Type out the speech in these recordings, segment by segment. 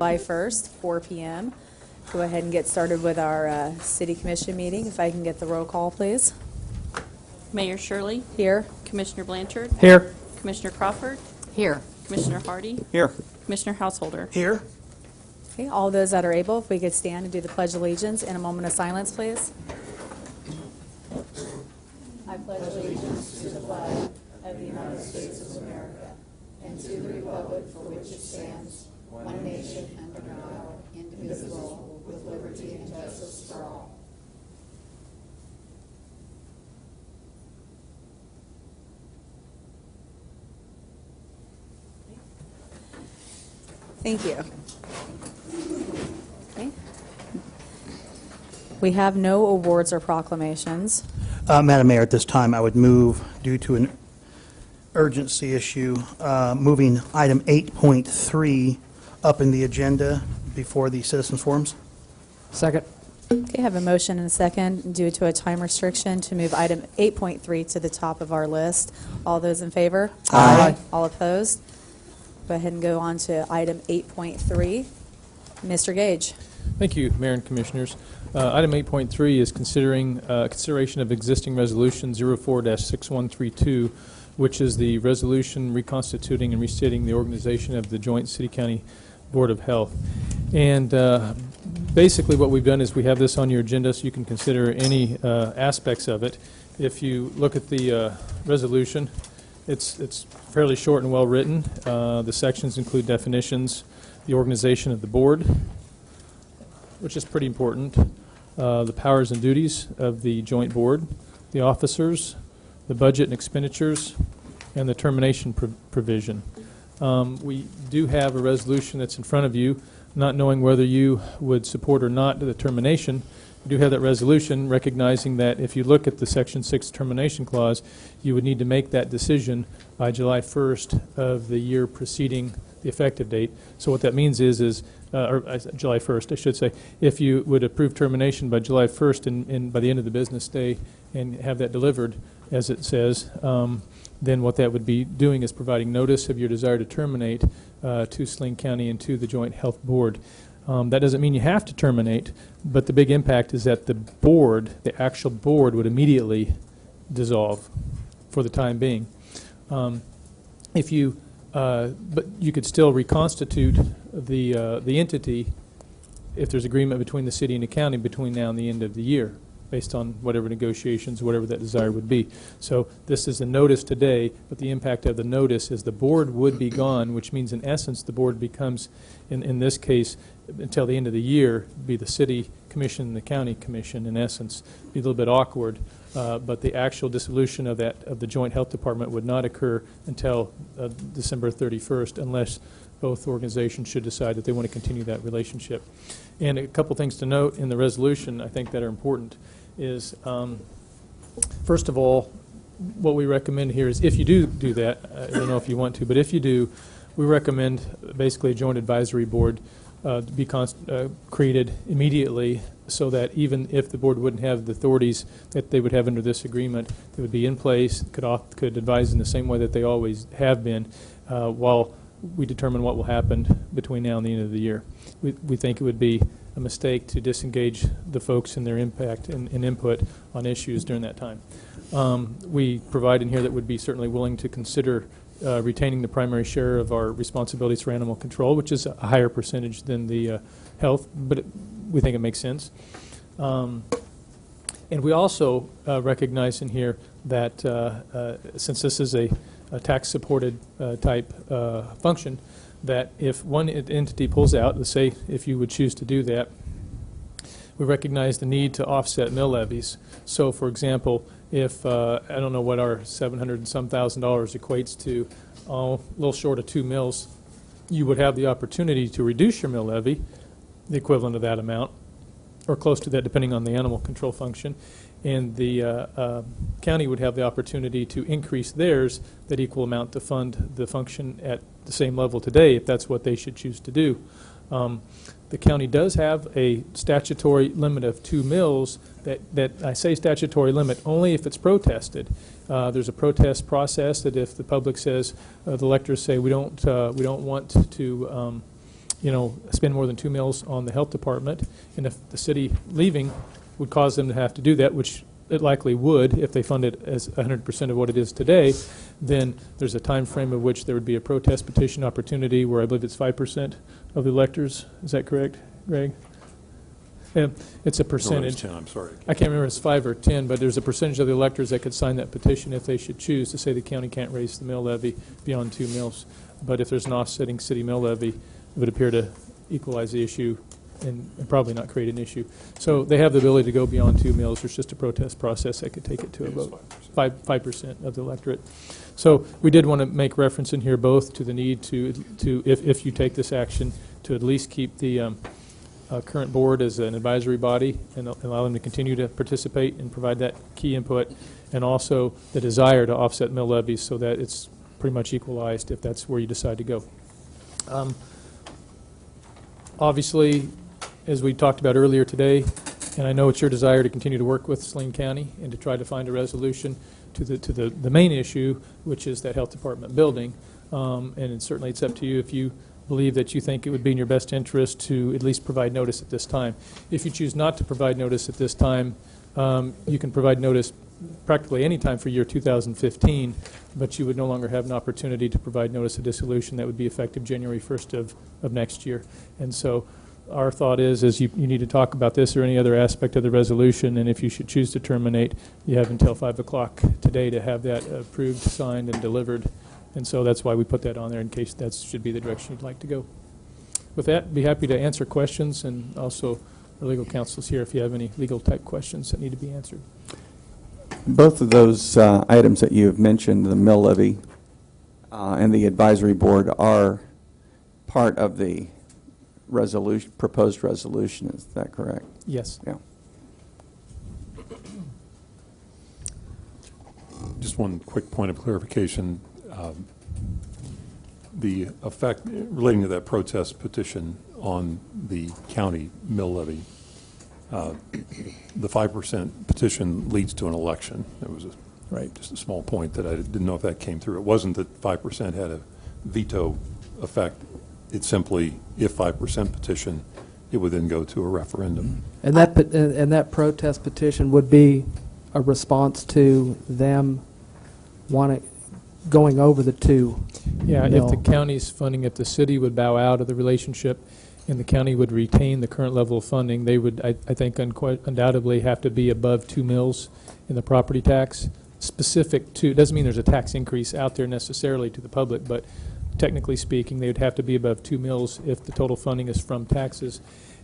July 1st, 4 p.m. Go ahead and get started with our City Commission meeting. If I can get the roll call, please. Mayor Shirley. Here. Commissioner Blanchard. Here. Commissioner Crawford. Here. Commissioner Hardy. Here. Commissioner Householder. Here. Okay, all those that are able, if we could stand and do the Pledge of Allegiance in a moment of silence, please. I pledge allegiance to the flag of the United States of America and to the republic for which it stands, one nation under God, indivisible, with liberty and justice for all. Thank you. Okay. We have no awards or proclamations. Madam Mayor, at this time, I would move, due to an urgency issue, moving item 8.3 up in the agenda before the citizens' forums. Second. Okay, I have a motion and a second due to a time restriction to move item 8.3 to the top of our list. All those in favor? Aye. All opposed? Go ahead and go on to item 8.3. Mr. Gage. Thank you, Mayor and Commissioners. Item 8.3 is consideration of existing resolution 04-6132, which is the resolution reconstituting and restating the organization of the Joint City-County Board of Health. And basically what we've done is we have this on your agenda so you can consider any aspects of it. If you look at the resolution, it's fairly short and well written. The sections include definitions, the organization of the board, which is pretty important, the powers and duties of the joint board, the officers, the budget and expenditures, and the termination provision. We do have a resolution that's in front of you, not knowing whether you would support or not the termination. We do have that resolution recognizing that if you look at the Section 6 termination clause, you would need to make that decision by July 1st of the year preceding the effective date. So what that means is July 1st, I should say, if you would approve termination by July 1st and by the end of the business day and have that delivered, as it says, then what that would be doing is providing notice of your desire to terminate to Saline County and to the Joint Health Board. That doesn't mean you have to terminate, but the big impact is that the board, the actual board, would immediately dissolve for the time being. But you could still reconstitute the entity if there's agreement between the city and the county between now and the end of the year, based on whatever negotiations, whatever that desire would be. So this is a notice today, but the impact of the notice is the board would be gone, which means in essence the board becomes, in this case, until the end of the year, be the city commission and the county commission, in essence. Be a little bit awkward, but the actual dissolution of the joint health department would not occur until December 31st, unless both organizations should decide that they want to continue that relationship. And a couple things to note in the resolution, I think, that are important is, first of all, what we recommend here is if you do that, I don't know if you want to, but if you do, we recommend basically a joint advisory board to be created immediately so that even if the board wouldn't have the authorities that they would have under this agreement, they would be in place, could advise in the same way that they always have been while we determine what will happen between now and the end of the year. We think it would be a mistake to disengage the folks in their impact and input on issues during that time. We provide in here that would be certainly willing to consider retaining the primary share of our responsibilities for animal control, which is a higher percentage than the health, but we think it makes sense. And we also recognize in here that since this is a tax-supported type function, that if one entity pulls out, let's say if you would choose to do that, we recognize the need to offset mill levies. So, for example, if I don't know what our $700 and some thousand equates to, a little short of 2 mills, you would have the opportunity to reduce your mill levy, the equivalent of that amount, or close to that, depending on the animal control function. And the county would have the opportunity to increase theirs that equal amount to fund the function at the same level today, if that's what they should choose to do. The county does have a statutory limit of 2 mills. That I say statutory limit only if it's protested. There's a protest process that if the public says, the electors say we don't want to spend more than 2 mills on the health department, and if the city leaving would cause them to have to do that, which it likely would if they fund it as 100% of what it is today, then there's a time frame of which there would be a protest petition opportunity where I believe it's 5% of the electors. Is that correct, Greg? Yeah, it's a percentage. 10, I'm sorry. I can't remember if it's 5 or 10, but there's a percentage of the electors that could sign that petition if they should choose to say the county can't raise the mill levy beyond 2 mills. But if there's an offsetting city mill levy, it would appear to equalize the issue and probably not create an issue. So they have the ability to go beyond 2 mills. There's just a protest process that could take it to about 5% of the electorate. So we did want to make reference in here both to the need to if you take this action, to at least keep the current board as an advisory body and allow them to continue to participate and provide that key input, and also the desire to offset mill levies so that it's pretty much equalized if that's where you decide to go. Obviously, as we talked about earlier today, and I know it's your desire to continue to work with Salina County and to try to find a resolution to the main issue, which is that health department building, and certainly it's up to you if you believe that you think it would be in your best interest to at least provide notice at this time. If you choose not to provide notice at this time, you can provide notice practically any time for year 2015, but you would no longer have an opportunity to provide notice of dissolution that would be effective January 1st of next year. And so our thought is you need to talk about this or any other aspect of the resolution, and if you should choose to terminate, you have until 5 o'clock today to have that approved, signed, and delivered. And so that's why we put that on there, in case that should be the direction you'd like to go. With that, be happy to answer questions, and also our legal counsel's here if you have any legal type questions that need to be answered. Both of those items that you have mentioned, the mill levy and the advisory board, are part of the proposed resolution. Is that correct? Yes. Yeah. Just one quick point of clarification. The effect relating to that protest petition on the county mill levy, the 5% petition leads to an election. It was just a small point that I didn't know if that came through. It wasn't that 5% had a veto effect. It's simply, if 5% petition, it would then go to a referendum. And that protest petition would be a response to them going over the 2 Yeah, mil. if the county's funding, if the city would bow out of the relationship and the county would retain the current level of funding, they would, I think, undoubtedly have to be above 2 mills in the property tax. Specific to, it doesn't mean there's a tax increase out there necessarily to the public, but technically speaking, they would have to be above 2 mills if the total funding is from taxes.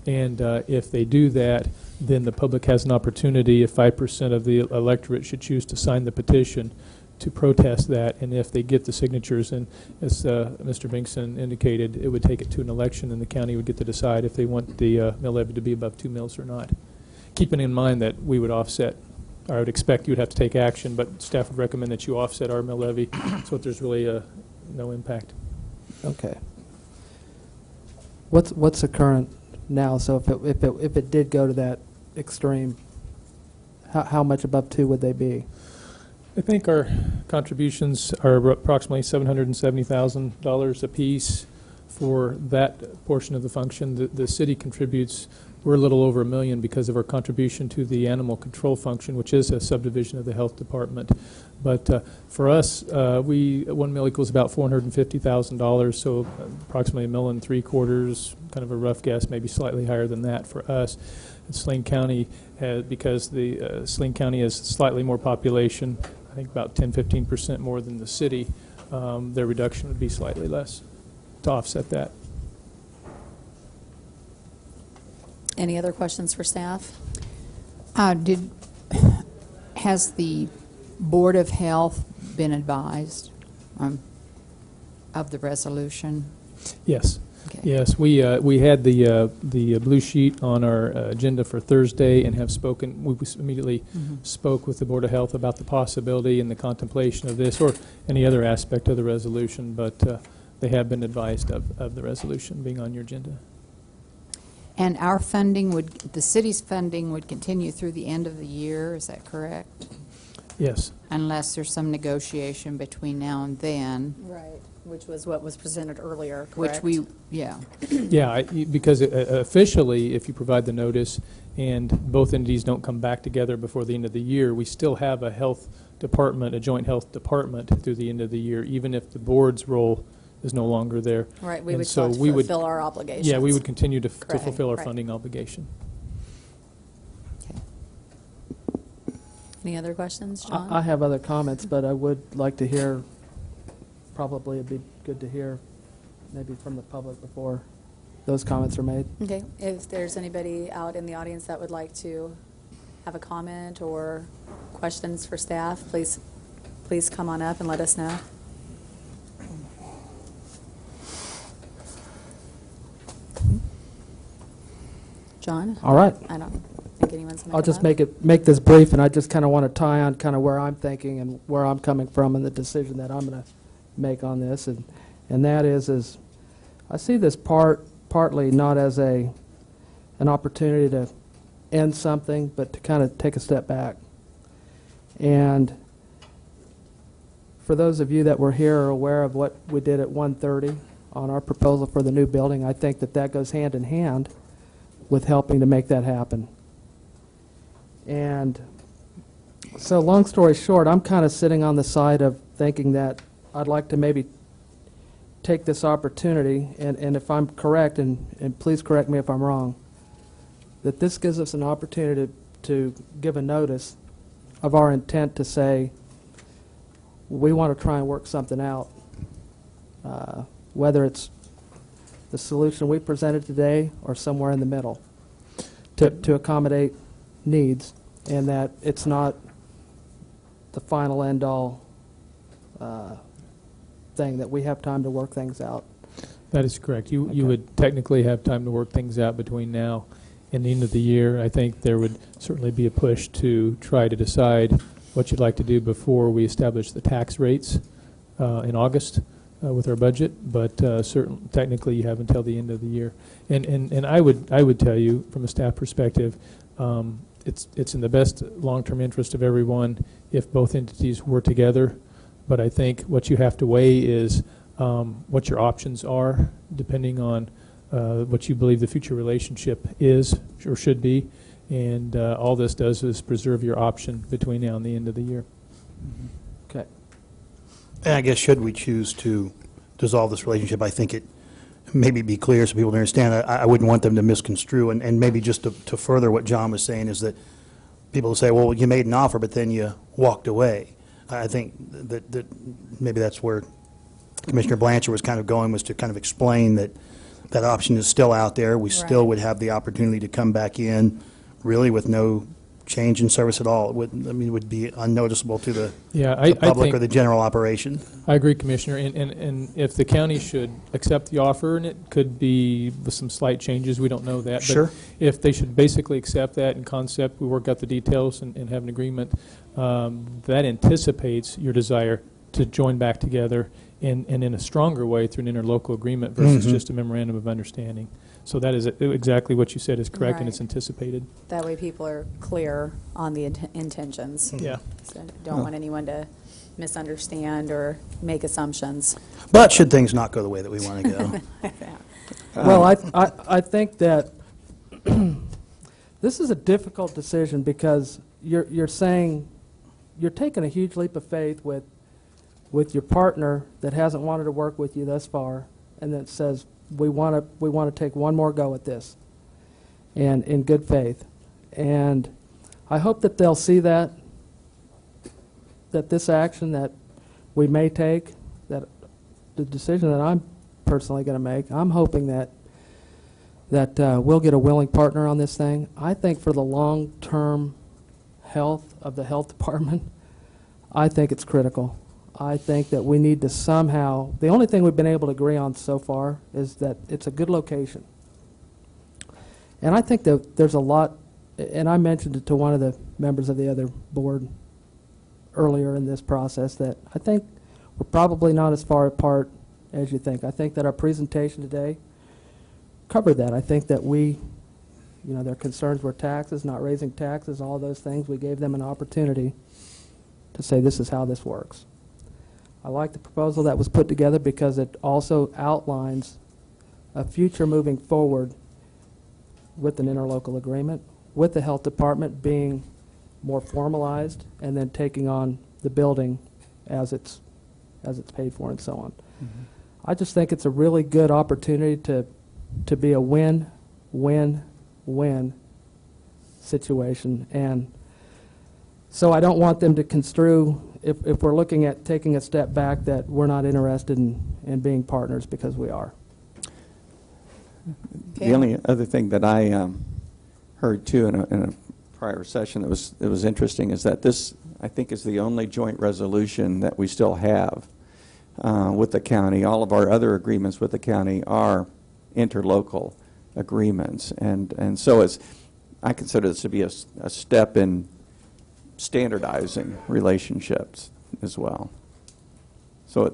And if they do that, then the public has an opportunity, if 5% of the electorate should choose to sign the petition, to protest that. And if they get the signatures, and as Mr. Binkson indicated, it would take it to an election, and the county would get to decide if they want the mill levy to be above 2 mills or not. Keeping in mind that we would offset, or I would expect you would have to take action, but staff would recommend that you offset our mill levy so that there's really no impact. Okay. What's the current now? So if it did go to that extreme, how much above 2 would they be? I think our contributions are approximately $770,000 apiece for that portion of the function. The city contributes, we're a little over $1 million because of our contribution to the animal control function, which is a subdivision of the health department. But for us, 1 mil equals about $450,000, so approximately $1.75 million, kind of a rough guess, maybe slightly higher than that for us. And Salina County, because the Salina County has slightly more population, I think about 10–15% more than the city, their reduction would be slightly less to offset that. Any other questions for staff? Has the Board of Health been advised of the resolution? Yes. Okay. Yes, we had the blue sheet on our agenda for Thursday and have spoken. We immediately spoke with the Board of Health about the possibility and the contemplation of this or any other aspect of the resolution, but they have been advised of the resolution being on your agenda. And our funding the city's funding would continue through the end of the year, is that correct? Yes. unless there's some negotiation between now and then, Right, which was what was presented earlier, which correct? we, yeah. Yeah, because officially, if you provide the notice and both entities don't come back together before the end of the year, we still have a health department, a joint health department through the end of the year, even if the board's role is no longer there. Right, we And would so still we would- fulfill our obligations. Yeah, we would continue to Correct, fulfill our right. funding obligation. Any other questions, John? I have other comments, but I would like to hear, probably it'd be good to hear maybe from the public before those comments are made. Okay, if there's anybody out in the audience that would like to have a comment or questions for staff, please come on up and let us know. John? All right. I don't think anyone's going to I'll just make this brief, and I just kind of want to tie on kind of where I'm thinking and where I'm coming from and the decision that I'm going to make on this, and that is I see this partly not as an opportunity to end something, but to kind of take a step back. And for those of you that were here are aware of what we did at 1:30 on our proposal for the new building, I think that goes hand in hand with helping to make that happen. And so long story short, I'm kind of sitting on the side of thinking that I'd like to maybe take this opportunity, and if I'm correct, and please correct me if I'm wrong, that this gives us an opportunity to give a notice of our intent to say we want to try and work something out, whether it's the solution we presented today or somewhere in the middle, to accommodate needs, and that it's not the final end-all thing, that we have time to work things out. That is correct. You Okay. would technically have time to work things out between now and the end of the year. I think there would certainly be a push to try to decide what you'd like to do before we establish the tax rates in August with our budget, but certainly technically you have until the end of the year. And I would tell you from a staff perspective, it's in the best long-term interest of everyone if both entities were together. But I think what you have to weigh is what your options are, depending on what you believe the future relationship is or should be. And all this does is preserve your option between now and the end of the year. Okay. And I guess should we choose to dissolve this relationship, I think it maybe be clear so people understand. I wouldn't want them to misconstrue, and maybe just to further what John was saying is that people say, well, you made an offer, but then you walked away. I think that maybe that's where Commissioner Blanchard was kind of going, was to kind of explain that that option is still out there. We still Right. would have the opportunity to come back in really with no change in service at all. It would be unnoticeable to the Yeah, public think or the general operation. I agree, Commissioner, and if the county should accept the offer, and it could be with some slight changes, we don't know that. Sure. But if they should basically accept that in concept, we work out the details and have an agreement, that anticipates your desire to join back together and in a stronger way through an interlocal agreement versus Mhm. just a memorandum of understanding. So that is exactly what you said is correct, and it's Right. anticipated. That way people are clear on the intentions. Yeah. So don't want anyone to misunderstand or make assumptions. But should things not go the way that we want to go? Well, I think that this is a difficult decision because you're saying, you're taking a huge leap of faith with your partner that hasn't wanted to work with you thus far, and that says, we want to take one more go at this, and in good faith. And I hope that they'll see that this action that we may take, that the decision that I'm personally going to make, I'm hoping that we'll get a willing partner on this thing. I think for the long-term health of the health department, I think it's critical. I think that we need to somehow, the only thing we've been able to agree on so far is that it's a good location. And I think that there's a lot, and I mentioned it to one of the members of the other board earlier in this process, that I think we're probably not as far apart as you think. I think that our presentation today covered that. I think that their concerns were taxes, not raising taxes, all those things. We gave them an opportunity to say this is how this works. I like the proposal that was put together because it also outlines a future moving forward with an interlocal agreement, with the health department being more formalized and then taking on the building as it's paid for and so on. I just think it's a really good opportunity to be a win-win-win situation. And so I don't want them to construe, if we're looking at taking a step back, that we're not interested in being partners, because we are. The only other thing that I heard too in a prior session that was interesting is that this, I think, is the only joint resolution that we still have with the county. All of our other agreements with the county are interlocal agreements, and so I consider this to be a step in standardizing relationships as well. So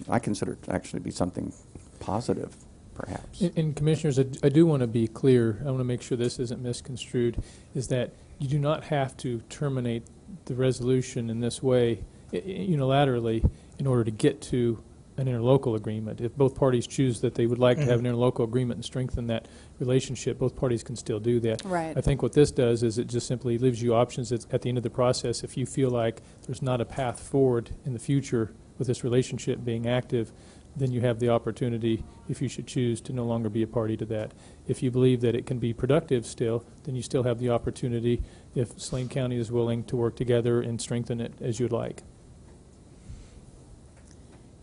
I consider it to actually be something positive, perhaps. And Commissioners, I do want to be clear, I want to make sure this isn't misconstrued, is that you do not have to terminate the resolution in this way unilaterally in order to get to an interlocal agreement. If both parties choose that they would like to have an interlocal agreement and strengthen that relationship, both parties can still do that. Right. I think what this does is it just simply leaves you options at the end of the process. If you feel like there's not a path forward in the future with this relationship being active, then you have the opportunity, if you should choose, to no longer be a party to that. If you believe that it can be productive still, then you still have the opportunity, if Saline County is willing, to work together and strengthen it as you'd like.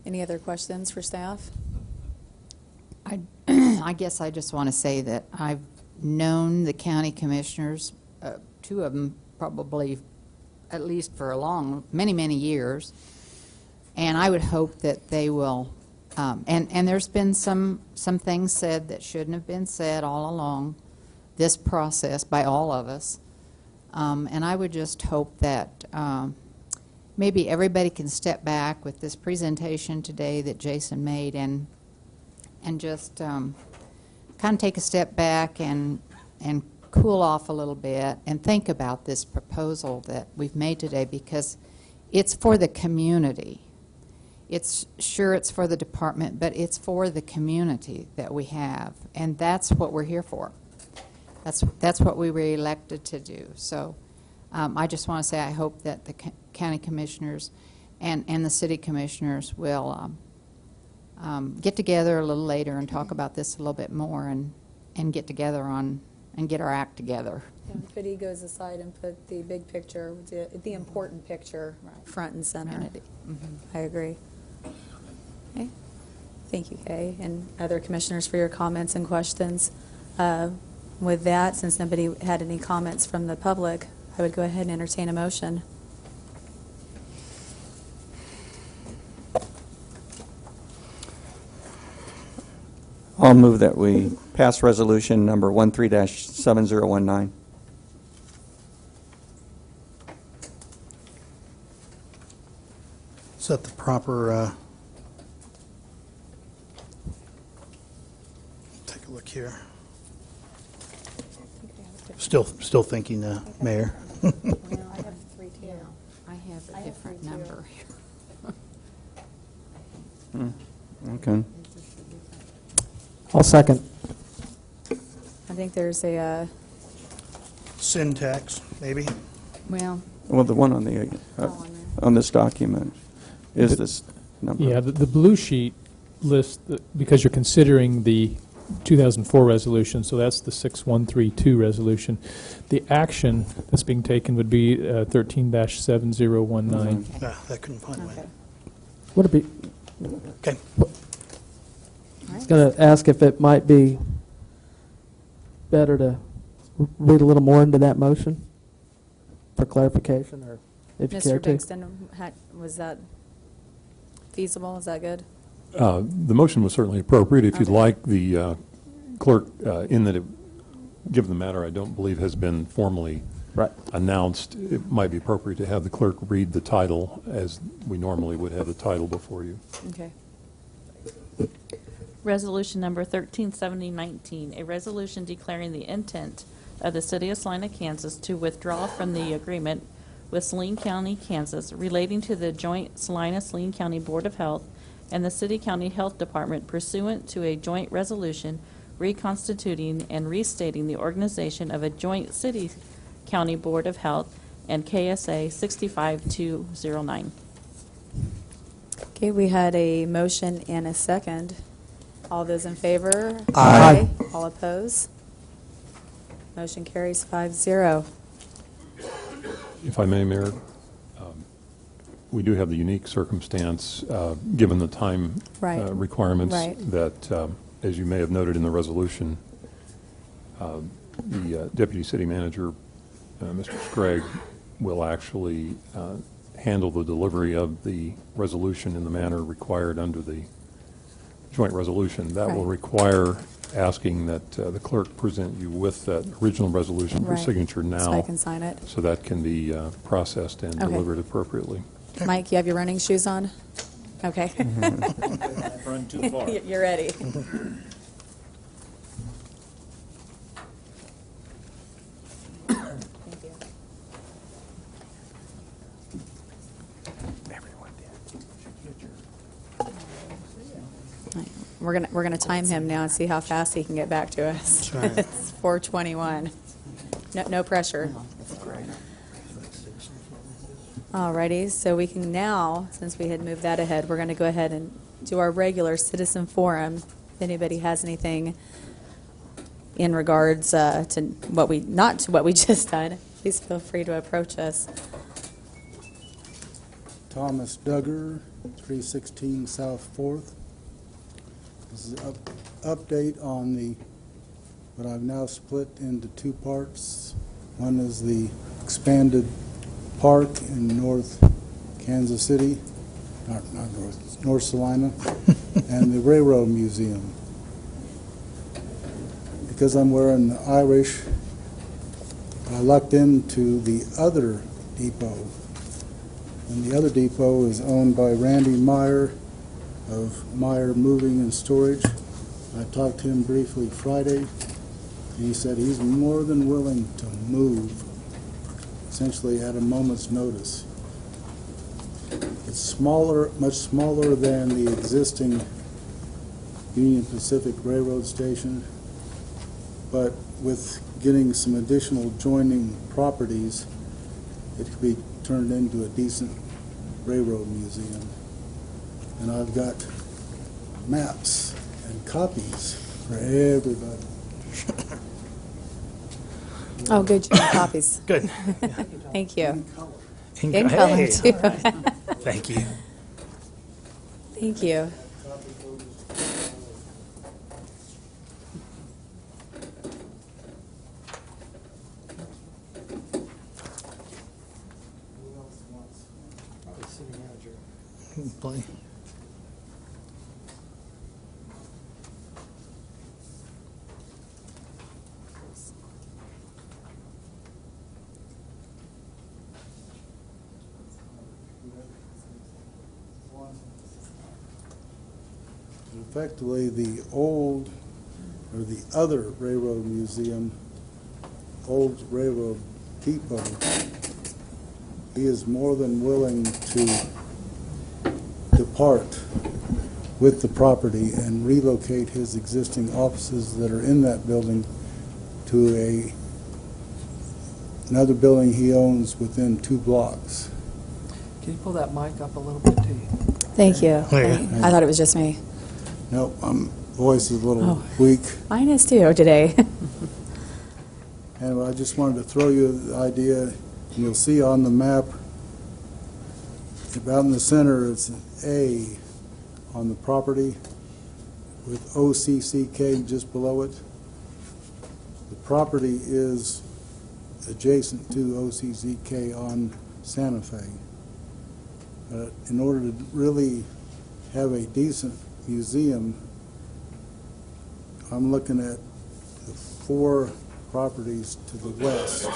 Any other questions for staff? I guess I just want to say that I've known the county commissioners, two of them probably at least for many years, and I would hope that they will, and there's been some things said that shouldn't have been said all along this process by all of us, and I would just hope that maybe everybody can step back with this presentation today that Jason made and just kind of take a step back and cool off a little bit and think about this proposal that we've made today, because it's for the community. It's for the department, but it's for the community that we have, and that's what we're here for. That's what we were elected to do. So I just want to say I hope that the county commissioners and the city commissioners will get together a little later and talk about this a little bit more and get together and get our act together. And put egos aside and put the big picture, the important picture, front and center. I agree. Okay. Thank you, Kay, and other commissioners for your comments and questions. With that, since nobody had any comments from the public, I would go ahead and entertain a motion. I'll move that we pass resolution number 13-7019. Is that the proper, take a look here. Still thinking, Mayor. Well, I have 3 too. I have a different 3 too. number. Okay. I'll second. I think there's a, Syntax, maybe? Well, Well, the one on the on this document is this number. Yeah, the blue sheet lists, because you're considering the 2004 resolution, so that's the 6132 resolution. The action that's being taken would be 13-7019. I couldn't find okay. mine. Would it be? Okay. I was going to ask if it might be better to read a little more into that motion for clarification, or if you care Mr. to. Dixon, was that feasible? Is that good? The motion was certainly appropriate. If you'd Okay. like, the clerk, in that given the matter I don't believe has been formally Right. announced, it might be appropriate to have the clerk read the title as we normally would have the title before you. Okay. Resolution number 137019, a resolution declaring the intent of the City of Salina, Kansas to withdraw from the agreement with Saline County, Kansas, relating to the joint Salina-Saline County Board of Health and the City County Health Department pursuant to a joint resolution reconstituting and restating the organization of a joint City County Board of Health and KSA 65209. Okay, we had a motion and a second. All those in favor? Aye. All opposed? Motion carries 5-0. If I may, Mayor, we do have the unique circumstance, given the time Right. requirements, Right. that, as you may have noted in the resolution, the Deputy City Manager, Mr. Scragg, will actually handle the delivery of the resolution in the manner required under the joint resolution. That will Right. require asking that the clerk present you with that original resolution for Right. signature now. So I can sign it. So that can be processed and Okay. delivered appropriately. Mike, you have your running shoes on? Okay. Run too far. You're ready. Thank you. We're gonna time him now and see how fast he can get back to us. That's right. It's 4:21. No pressure. Alrighty, so we can now, since we had moved that ahead, we're going to go ahead and do our regular citizen forum. If anybody has anything in regards to what we, not to what we just done, please feel free to approach us. Thomas Duggar, 316 South 4th. This is an update on what I've now split into two parts. One is the expanded park in North Kansas City, not North Salina, and the Railroad Museum. Because I'm wearing the Irish, I lucked into the other depot. And the other depot is owned by Randy Meyer of Meyer Moving and Storage. I talked to him briefly Friday, and he said he's more than willing to move, essentially at a moment's notice. It's smaller, much smaller than the existing Union Pacific Railroad station, but with getting some additional joining properties, it could be turned into a decent railroad museum. And I've got maps and copies for everybody. Oh, good, you have copies. Good. Thank you. In In color, Hey. too. Thank you. Thank you. Play. Effectively, the old, or the other railroad museum, old railroad depot, he is more than willing to depart with the property and relocate his existing offices that are in that building to another building he owns within 2 blocks. Can you pull that mic up a little bit, too? Thank you. There you I thought it was just me. No, voice is a little Oh. weak. Mine is too today. And I just wanted to throw you the idea, and you'll see on the map, about in the center, it's an A on the property with OCCK just below it. The property is adjacent to OCCK on Santa Fe. In order to really have a decent museum, I'm looking at the 4 properties to the west,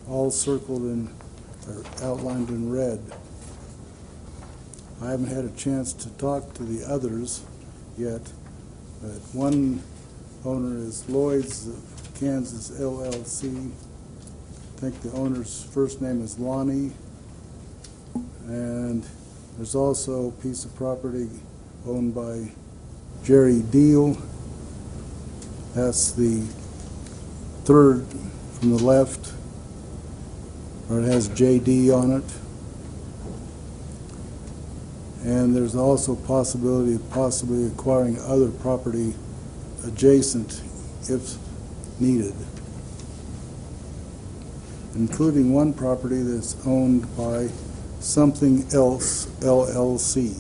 all circled in, or outlined in red. I haven't had a chance to talk to the others yet, but one owner is Lloyd's of Kansas LLC. I think the owner's first name is Lonnie. And there's also a piece of property owned by Jerry Deal. That's the third from the left, or it has JD on it. And there's also possibility of possibly acquiring other property adjacent if needed, including one property that's owned by Something Else LLC.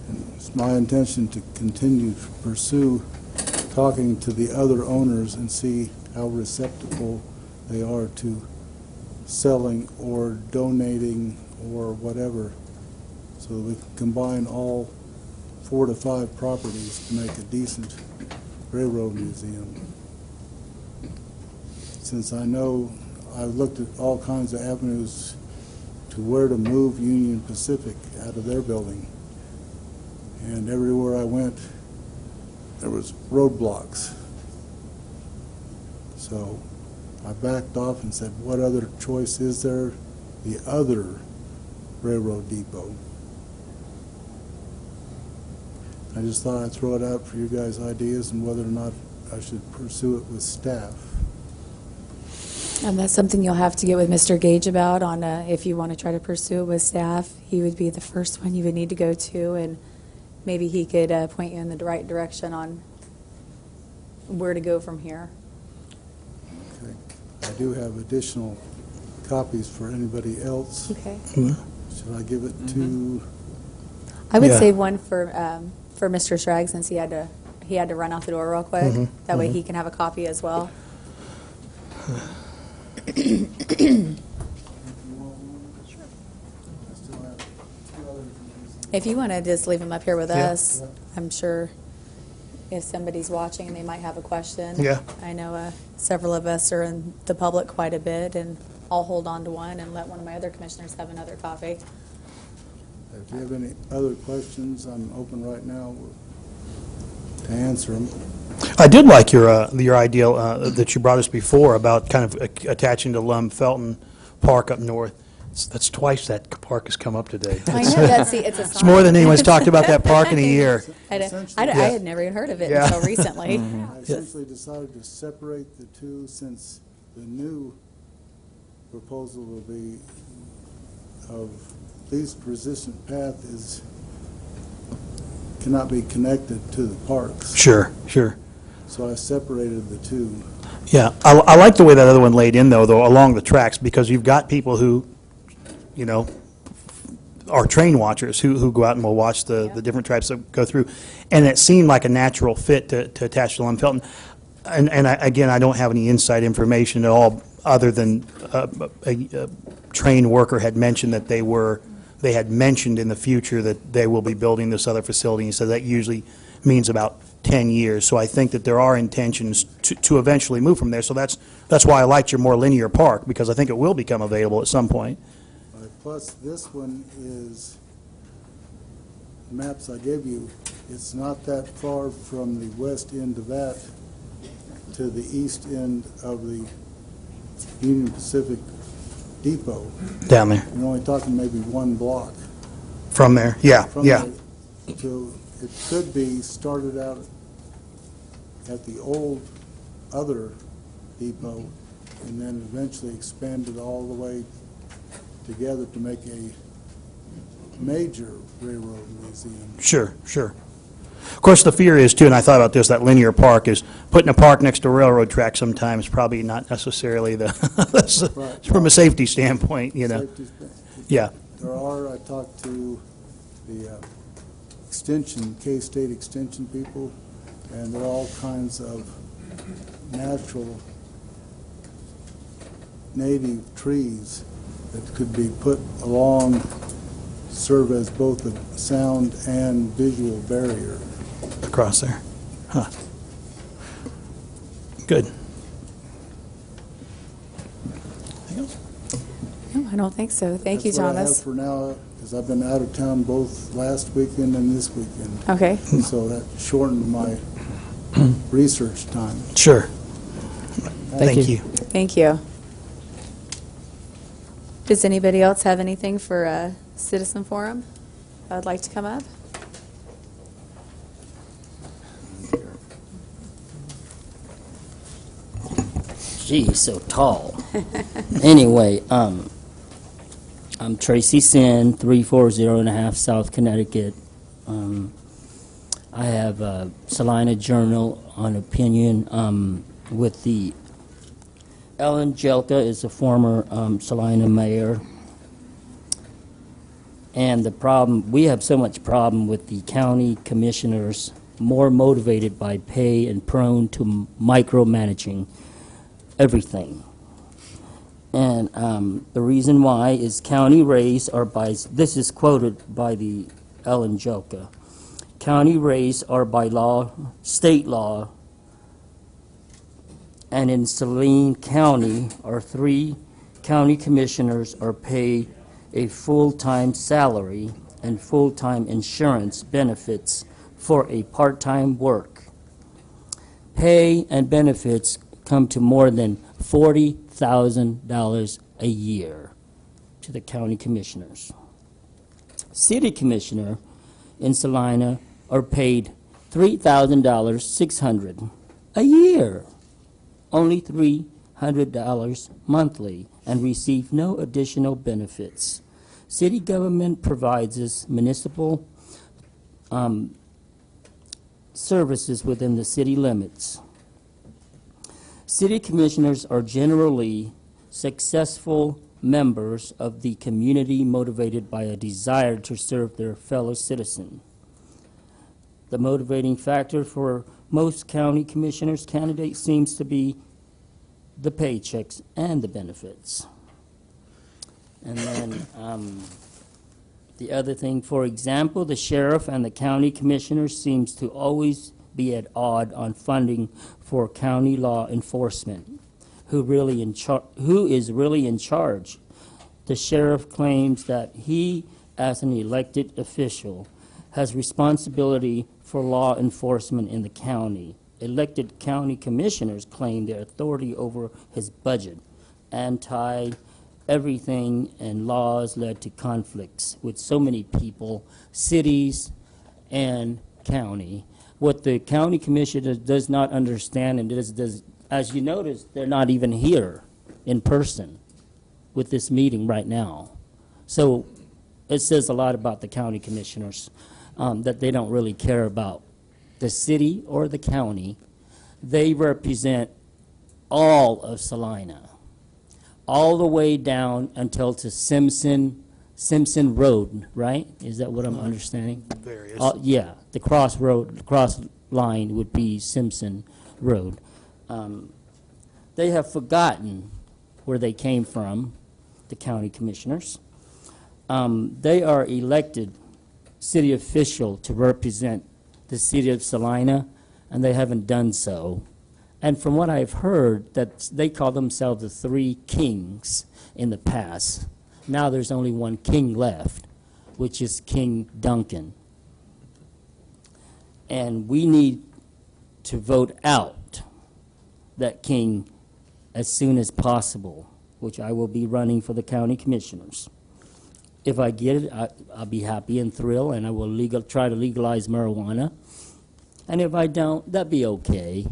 And it's my intention to continue to pursue talking to the other owners and see how receptive they are to selling or donating or whatever, so that we can combine all 4 to 5 properties to make a decent railroad museum. Since I know I've looked at all kinds of avenues to where to move Union Pacific out of their building, and everywhere I went there was roadblocks. So I backed off and said, what other choice is there? The other railroad depot. I just thought I'd throw it out for you guys' ideas and whether or not I should pursue it with staff. And that's something you'll have to get with Mr. Gage about on if you want to try to pursue it with staff. He would be the first one you would need to go to, and maybe he could point you in the right direction on where to go from here. Okay. I do have additional copies for anybody else. Okay. Should I give it to? I would Yeah. save one for Mr. Schrag, since he had to run out the door real quick. That way he can have a copy as well. If you want to just leave them up here with Yeah. us, I'm sure if somebody's watching, they might have a question. Yeah. I know several of us are in the public quite a bit, and I'll hold on to one and let one of my other commissioners have another copy. If you have any other questions, I'm open right now to answer them. I did like your idea that you brought us before about kind of attaching to Lum Felton Park up north. That's twice that park has come up today. I know, it's a It's more than anyone's talked about that park in a year. I Essentially- had never even heard of it Yeah. until recently. I essentially decided to separate the two, since the new proposal will be of least resistant path cannot be connected to the parks. Sure, sure. So I separated the two. Yeah, I like the way that other one laid in, though, along the tracks, because you've got people who, you know, are train watchers who go out and will watch the different tribes that go through. And it seemed like a natural fit to attach to Lum Felton. And again, I don't have any inside information at all, other than a train worker had mentioned that they had mentioned in the future that they will be building this other facility. He said that usually means about 10 years. So I think that there are intentions to eventually move from there. So that's why I liked your more linear park, because I think it will become available at some point. Plus, this one is, maps I gave you, it's not that far from the west end of that to the east end of the Union Pacific Depot. Down there. You're only talking maybe 1 block. From there, yeah, From yeah. there. So it could be started out at the old other depot and then eventually expanded all the way together to make a major railroad museum. Sure, sure. Of course, the fear is, too, and I thought about this, that linear park is putting a park next to a railroad track sometimes probably not necessarily Right. from a safety standpoint, you know. Safety sta- Yeah, I talked to the K-State Extension people, and there are all kinds of natural native trees that could be put along, serve as both a sound and visual barrier. across there. Huh. Good. Anything else? No, I don't think so. Thank you, That's what I have Thomas. for now, because I've been out of town both last weekend and this weekend. Okay. So that shortened my research time. Sure. Thank you. Thank you. Does anybody else have anything for a citizen forum that would like to come up? Gee, so tall. Anyway, I'm Tracy Sin, 340.5 South Connecticut. I have a Salina Journal on opinion with the Ellen Jelka is a former Salina mayor. And the problem, we have so much problem with the county commissioners more motivated by pay and prone to micromanaging everything. And the reason why is county raise are by, this is quoted by the Ellen Jelka, county raise are by law, state law, and in Saline County, our 3 county commissioners are paid a full-time salary and full-time insurance benefits for a part-time work. Pay and benefits come to more than $40,000 a year to the county commissioners. City commissioner in Salina are paid $3,600 a year, only $300 monthly, and receive no additional benefits. City government provides us municipal services within the city limits. City commissioners are generally successful members of the community motivated by a desire to serve their fellow citizen. The motivating factor for most county commissioners candidates seems to be the paychecks and the benefits. And then the other thing, for example, the sheriff and the county commissioner seems to always be at odds on funding for county law enforcement. Who is really in charge? The sheriff claims that he, as an elected official, has responsibility for law enforcement in the county. Elected county commissioners claim their authority over his budget. Everything and laws led to conflicts with so many people, cities, and county. What the county commissioner does not understand, and as you notice, they're not even here in person with this meeting right now. So it says a lot about the county commissioners, that they don't really care about the city or the county. They represent all of Salina, all the way down until to Simpson Road, right? Is that what I'm understanding? Various. Yeah, the cross line would be Simpson Road. They have forgotten where they came from, the county commissioners. They are elected city official to represent the city of Salina, and they haven't done so. And from what I've heard, that they call themselves the 3 kings in the past. Now there's only one king left, which is King Duncan. And we need to vote out that king as soon as possible, which I will be running for the county commissioners. If I get it, I'll be happy and thrilled, and I will try to legalize marijuana. And if I don't, that'd be okay.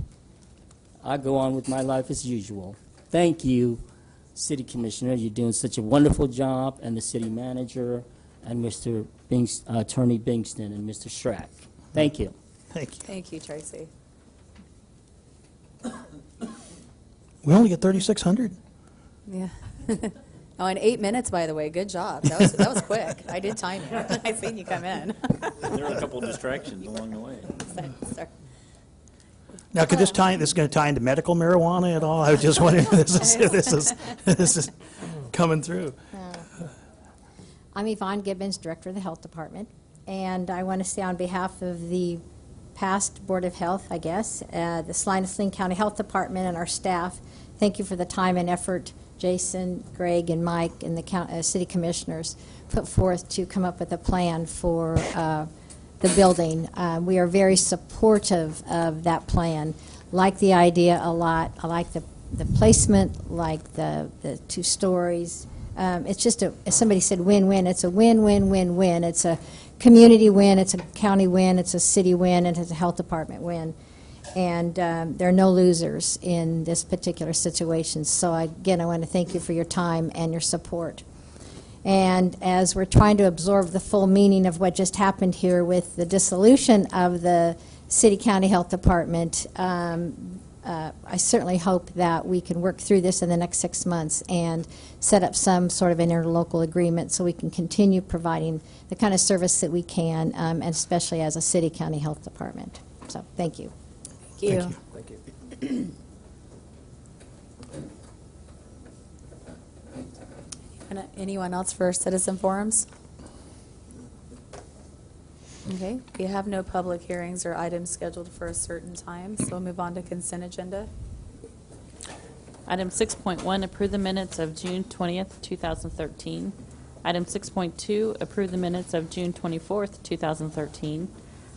I go on with my life as usual. Thank you, City Commissioner. You're doing such a wonderful job, and the city manager, and Mr. Attorney Bingston, and Mr. Schrack. Thank you. Thank you. Thank you, Tracy. We only get 3,600? Yeah. Oh, in 8 minutes, by the way. Good job. That was quick. I did time you. I seen you come in. There were a couple of distractions along the way. Sorry. Now, could this is going to tie into medical marijuana at all? I was just wondering if this is coming through. I'm Yvonne Gibbons, Director of the Health Department, and I want to say on behalf of the past Board of Health, I guess, the Salina County Health Department and our staff, thank you for the time and effort Jason, Greg, and Mike and the city commissioners put forth to come up with a plan for the the building. We are very supportive of that plan. Like the idea a lot. I like the placement, like the 2 stories. It's just as somebody said, win-win. It's a win-win-win-win. It's a community win, it's a county win, it's a city win, and it's a health department win. And there are no losers in this particular situation. So again, I want to thank you for your time and your support. And as we're trying to absorb the full meaning of what just happened here with the dissolution of the city-county health department, I certainly hope that we can work through this in the next 6 months and set up some sort of interlocal agreement so we can continue providing the kind of service that we can, and especially as a city-county health department. So thank you. Thank you. Thank you. Anyone else for citizen forums? Okay, we have no public hearings or items scheduled for a certain time, so we'll move on to consent agenda. Item 6.1, approve the minutes of June 20th, 2013. Item 6.2, approve the minutes of June 24th, 2013.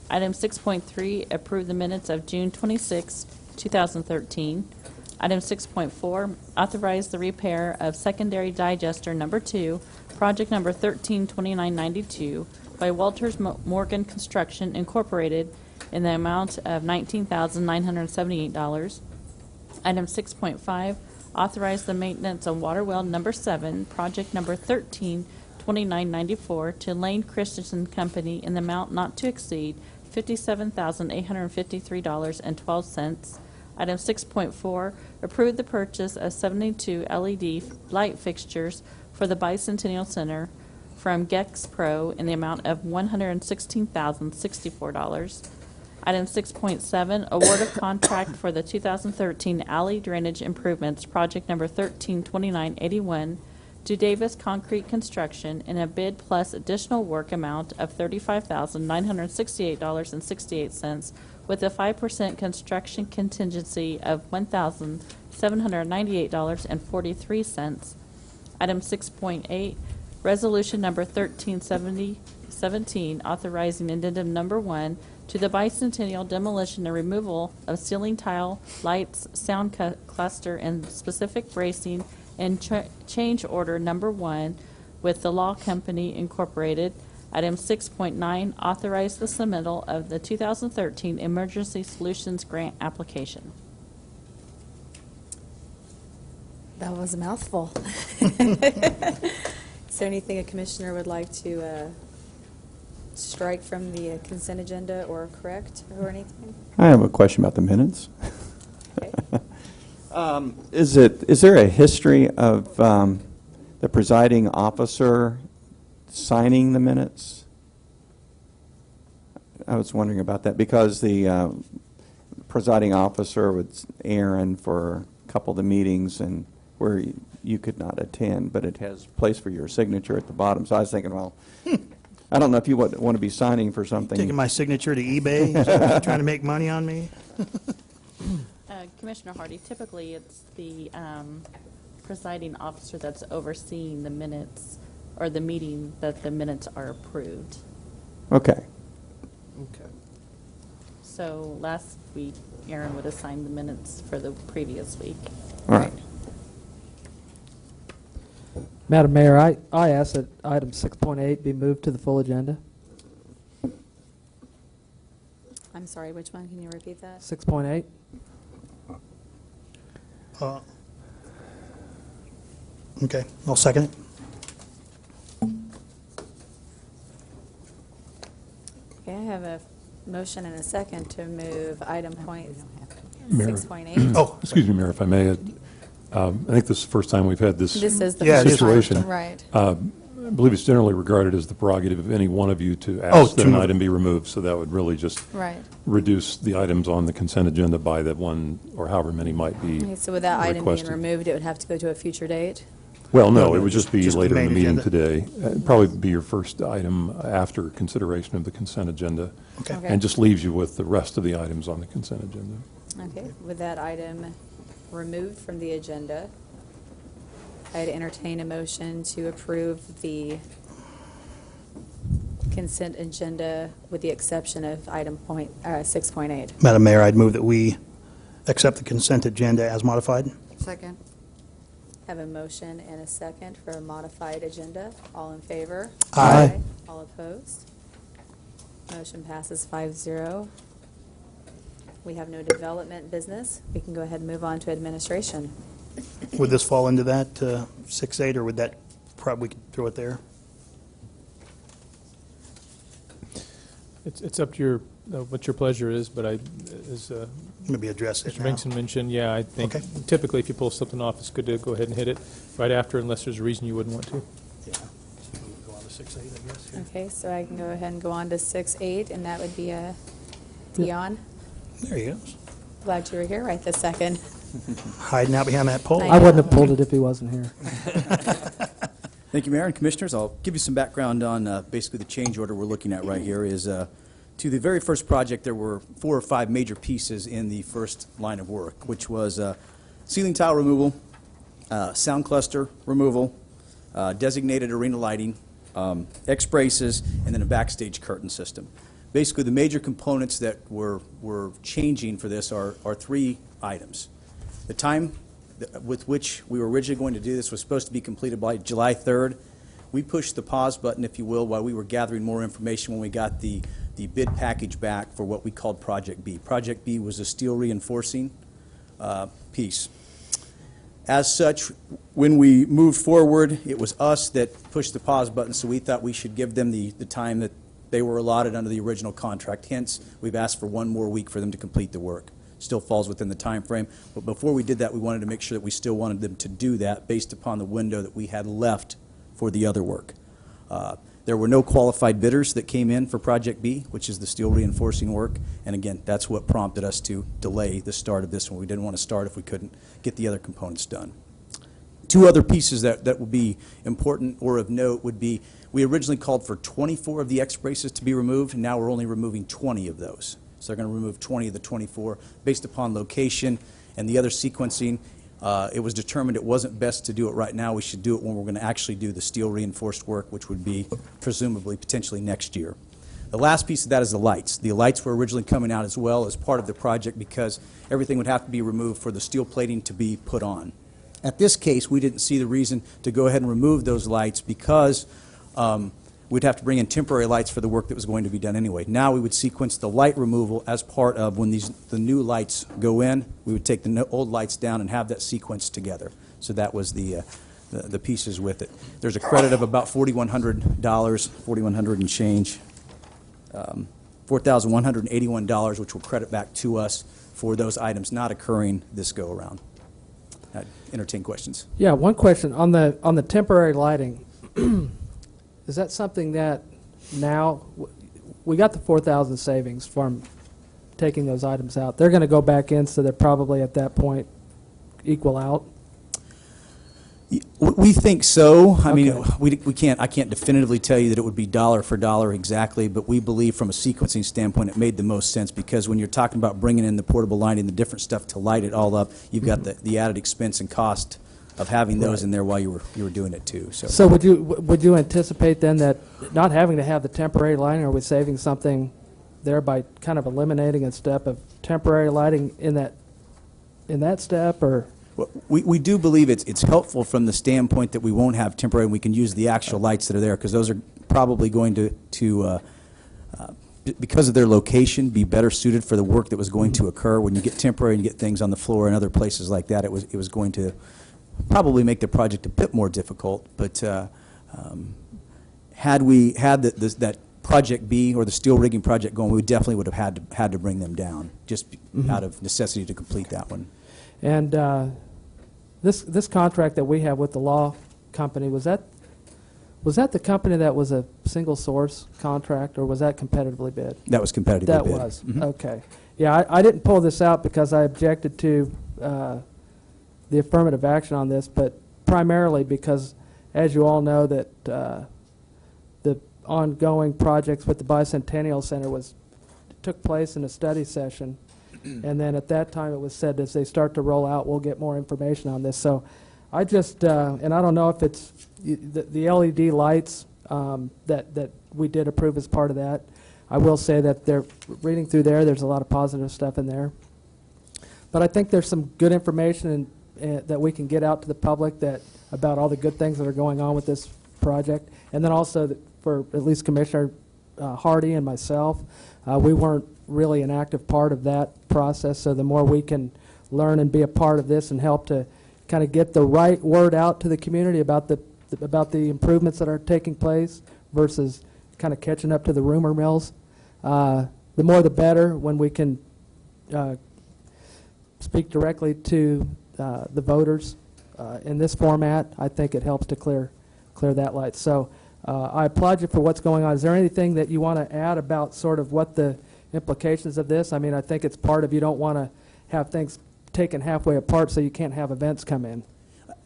Item 6.3, approve the minutes of June 26th, 2013. Item 6.4, authorize the repair of secondary digester number 2, project number 132992 by Walters Morgan Construction Incorporated in the amount of $19,978. Item 6.5, authorize the maintenance of water well number 7, project number 132994 to Lane Christensen Company in the amount not to exceed $57,853.12. Item 6.4, approve the purchase of 72 LED light fixtures for the Bicentennial Center from Gex Pro in the amount of $116,064. Item 6.7, award of contract for the 2013 alley drainage improvements, project number 132981, to Davis Concrete Construction in a bid plus additional work amount of $35,968.68 with a 5% construction contingency of $1,798.43. Item 6.8, resolution number 1317, authorizing addendum number 1 to the bicentennial demolition and removal of ceiling tile, lights, sound cluster, and specific bracing and change order number 1 with the Law Company Incorporated. Item 6.9, authorize the submittal of the 2013 Emergency Solutions Grant application. That was a mouthful. Is there anything a commissioner would like to strike from the consent agenda or correct or anything? I have a question about the minutes. Okay. Is there a history of the presiding officer signing the minutes? I was wondering about that because the presiding officer was Aaron for a couple of the meetings and where you could not attend, but it has place for your signature at the bottom. So I was thinking, well, I don't know if you want to be signing for something. Taking my signature to eBay, is that trying to make money on me? Commissioner Hardy, typically it's the presiding officer that's overseeing the minutes or the meeting that the minutes are approved. Okay. Okay. So last week, Aaron would have signed the minutes for the previous week. All right. Madam Mayor, I ask that item 6.8 be moved to the full agenda. I'm sorry, which one? Can you repeat that? 6.8. Okay, I'll second it. Okay, I have a motion and a second to move item point Mayor. 6.8. Oh, Excuse me, Mayor, if I may. I think this is the first time we've had this This is the Yeah, it first is. situation. time. Right. I believe it's generally regarded as the prerogative of any one of you to Oh, ask that to an move. item be removed, so that would really just Right. reduce the items on the consent agenda by that one, or however many might be Okay, so with that item being requested. removed, it would have to go to a future date? Well, no, No, it would just be just the later in the main meeting agenda. today. It'd probably be your first item after consideration of the consent agenda. Okay. Okay. And just leaves you with the rest of the items on the consent agenda. Okay, with that item removed from the agenda, I'd entertain a motion to approve the consent agenda with the exception of item 6.8. Madam Mayor, I'd move that we accept the consent agenda as modified. Second. Have a motion and a second for a modified agenda. All in favor? Aye. All opposed? Motion passes 5-0. We have no development business. We can go ahead and move on to administration. Would this fall into that 6.8, or would that, probably we could throw it there? It's up to your, what your pleasure is, but as Maybe address it Mr. now. Bengtson mentioned, yeah, I think Okay. typically if you pull something off, it's good to go ahead and hit it right after, unless there's a reason you wouldn't want to. Yeah. So we can go on to 6.8, I guess. yeah. Okay, so I can go ahead and go on to 6.8, and that would be Dion. There he goes. Glad you were here right this second. Hiding out behind that pole. I I wouldn't have pulled it if he wasn't here. Thank you, Mayor and Commissioners. I'll give you some background on basically the change order we're looking at right here is to the very first project, there were 4 or 5 major pieces in the first line of work, which was ceiling tile removal, sound cluster removal, designated arena lighting, X-braces, and then a backstage curtain system. Basically, the major components that we're changing for this are 3 items. The time with which we were originally going to do this was supposed to be completed by July 3rd. We pushed the pause button, if you will, while we were gathering more information when we got the bid package back for what we called Project B. Project B was a steel reinforcing piece. As such, when we moved forward, it was us that pushed the pause button, so we thought we should give them the time that they were allotted under the original contract. Hence, we've asked for 1 more week for them to complete the work. Still falls within the time frame, but before we did that, we wanted to make sure that we still wanted them to do that based upon the window that we had left for the other work. There were no qualified bidders that came in for Project B, which is the steel reinforcing work, and again, that's what prompted us to delay the start of this one. We didn't want to start if we couldn't get the other components done. 2 other pieces that would be important or of note would be, we originally called for 24 of the X-braces to be removed, and now we're only removing 20 of those. So they're going to remove 20 of the 24 based upon location and the other sequencing. It was determined it wasn't best to do it right now. We should do it when we're going to actually do the steel reinforced work, which would be presumably potentially next year. The last piece of that is the lights. The lights were originally coming out as well as part of the project because everything would have to be removed for the steel plating to be put on. At this case, we didn't see the reason to go ahead and remove those lights because we'd have to bring in temporary lights for the work that was going to be done anyway. Now we would sequence the light removal as part of when the new lights go in. We would take the old lights down and have that sequenced together. So that was the pieces with it. There's a credit of about $4,100, $4,100 and change, $4,181, which will credit back to us for those items not occurring this go around. I'd entertain questions. Yeah, one question on the temporary lighting. Is that something that now we got the 4,000 savings from taking those items out? They're going to go back in, so they're probably at that point equal out. We think so. I mean, Okay. I can't definitively tell you that it would be dollar for dollar exactly, but we believe from a sequencing standpoint it made the most sense because when you're talking about bringing in the portable lighting, the different stuff to light it all up, you've got the added expense and cost of having those in there while you were doing it too. So would you anticipate then that not having to have the temporary lighting, are we saving something there by kind of eliminating a step of temporary lighting in that step, or? Well, we do believe it's helpful from the standpoint that we won't have temporary and we can use the actual lights that are there because those are probably going to because of their location, be better suited for the work that was going to occur. When you get temporary and you get things on the floor and other places like that, it was going to probably make the project a bit more difficult. But had we had that Project B or the steel rigging project going, we definitely would have had to bring them down just out of necessity to complete that one. And this contract that we have with the law company, was that the company that was a single source contract, or was that competitively bid? That was competitively That bid. was. Okay. Yeah, I didn't pull this out because I objected to the affirmative action on this, but primarily because, as you all know, that the ongoing projects with the Bicentennial Center took place in a study session. And then at that time it was said as they start to roll out, we'll get more information on this. So I just, and I don't know if it's the LED lights that we did approve as part of that. I will say that they're reading through there's a lot of positive stuff in there. But I think there's some good information that we can get out to the public about all the good things that are going on with this project. And then also for at least Commissioner Hardy and myself, we weren't really an active part of that process, so the more we can learn and be a part of this and help to kind of get the right word out to the community about the improvements that are taking place versus kind of catching up to the rumor mills, the more the better. When we can speak directly to the voters in this format, I think it helps to clear that light. So I applaud you for what's going on. Is there anything that you want to add about sort of what the implications of this? I mean, I think it's part of, you don't want to have things taken halfway apart so you can't have events come in.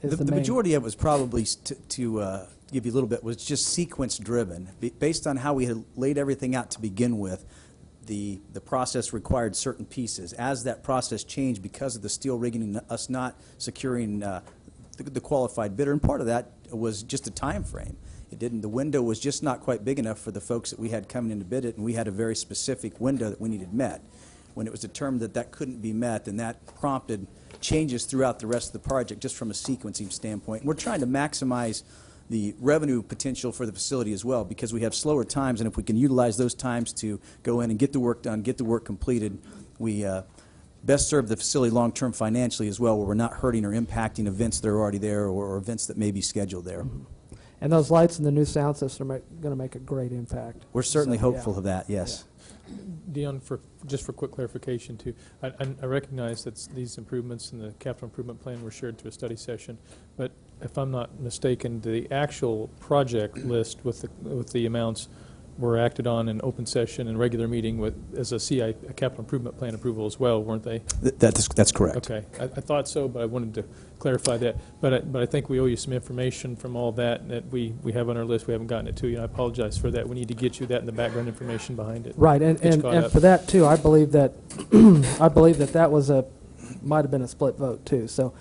The majority of it was probably, to give you a little bit, was just sequence driven. Based on how we had laid everything out to begin with, the process required certain pieces. As that process changed because of the steel rigging and us not securing the qualified bidder, and part of that was just a time frame. The window was just not quite big enough for the folks that we had coming in to bid it, and we had a very specific window that we needed met. When it was determined that that couldn't be met, then that prompted changes throughout the rest of the project just from a sequencing standpoint. And we're trying to maximize the revenue potential for the facility as well, because we have slower times, and if we can utilize those times to go in and get the work done, get the work completed, we best serve the facility long-term financially as well, where we're not hurting or impacting events that are already there or events that may be scheduled there. Mm-hmm. And those lights and the new sound system are going to make a great impact. We're certainly hopeful of that, yes. Yeah. Dion, just for quick clarification too, I recognize that these improvements in the capital improvement plan were shared through a study session, but if I'm not mistaken, the actual project list with the amounts were acted on in open session and regular meeting as a capital improvement plan approval as well, weren't they? That's correct. Okay, I thought so, but I wanted to clarify that. But I think we owe you some information from all that we have on our list. We haven't gotten it to you, and I apologize for that. We need to get you that and the background information behind it. Right, and for that too, I believe that that might have been a split vote too. So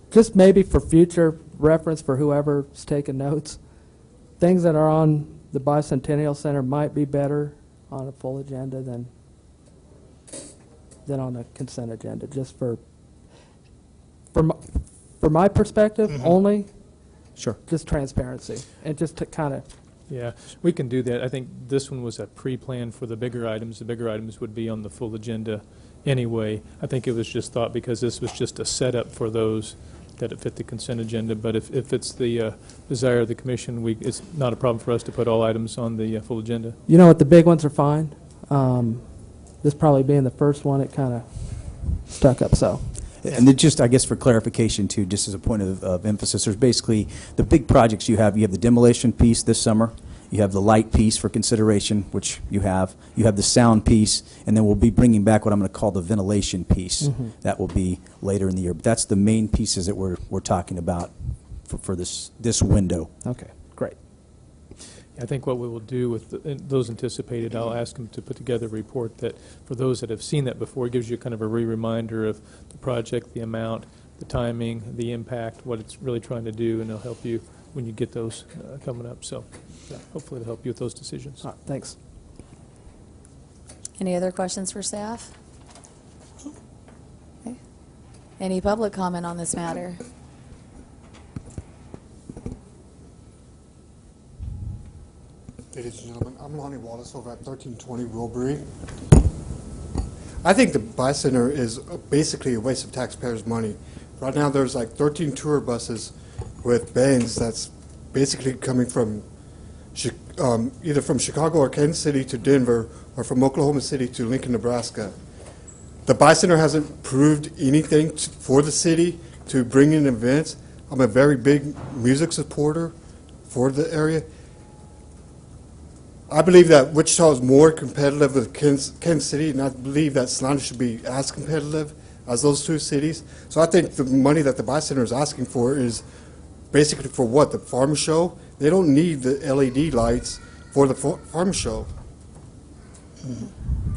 just maybe for future reference for whoever's taking notes, things that are on the Bicentennial Center might be better on a full agenda than on a consent agenda, just from my perspective only. Sure. Just transparency and just to kind of. Yeah, we can do that. I think this one was a pre-plan for the bigger items. The bigger items would be on the full agenda anyway. I think it was just thought because this was just a setup for those that it fit the consent agenda, but if it's the desire of the commission, it's not a problem for us to put all items on the full agenda. You know what, the big ones are fine. This probably being the first one, it kind of stuck up, so. And then just, I guess, for clarification, too, just as a point of emphasis, there's basically the big projects you have the demolition piece this summer, you have the light piece for consideration, which you have the sound piece, and then we'll be bringing back what I'm going to call the ventilation piece. Mm-hmm. That will be later in the year. But that's the main pieces that we're talking about for this window. Okay, great. I think what we will do with those anticipated, I'll ask them to put together a report that, for those that have seen that before, it gives you kind of a reminder of the project, the amount, the timing, the impact, what it's really trying to do, and it'll help you when you get those coming up. So hopefully it'll help you with those decisions. All right, thanks. Any other questions for staff? Okay. Any public comment on this matter? Ladies and gentlemen, I'm Lonnie Wallace over at 1320 Wilbury. I think the Buy Center is basically a waste of taxpayers' money. Right now there's like 13 tour buses with bands that's basically coming from either from Chicago or Kansas City to Denver or from Oklahoma City to Lincoln, Nebraska. The Buy Center hasn't proved anything for the city to bring in events. I'm a very big music supporter for the area. I believe that Wichita is more competitive with Kansas City, and I believe that Salina should be as competitive as those two cities. So I think the money that the Buy Center is asking for is basically for what? The farm show? They don't need the LED lights for the farm show.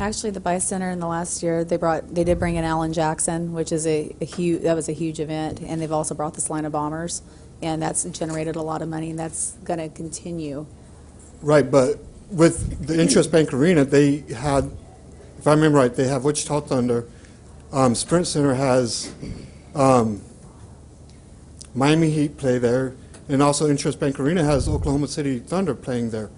Actually, the Buy Center in the last year, they did bring in Alan Jackson, which is that was a huge event, and they've also brought the Salina Bombers, and that's generated a lot of money, and that's going to continue. Right, but with the Interest Bank Arena, they had, if I remember right, they have Wichita Thunder. Sprint Center has Miami Heat play there, and also Interest Bank Arena has Oklahoma City Thunder playing there.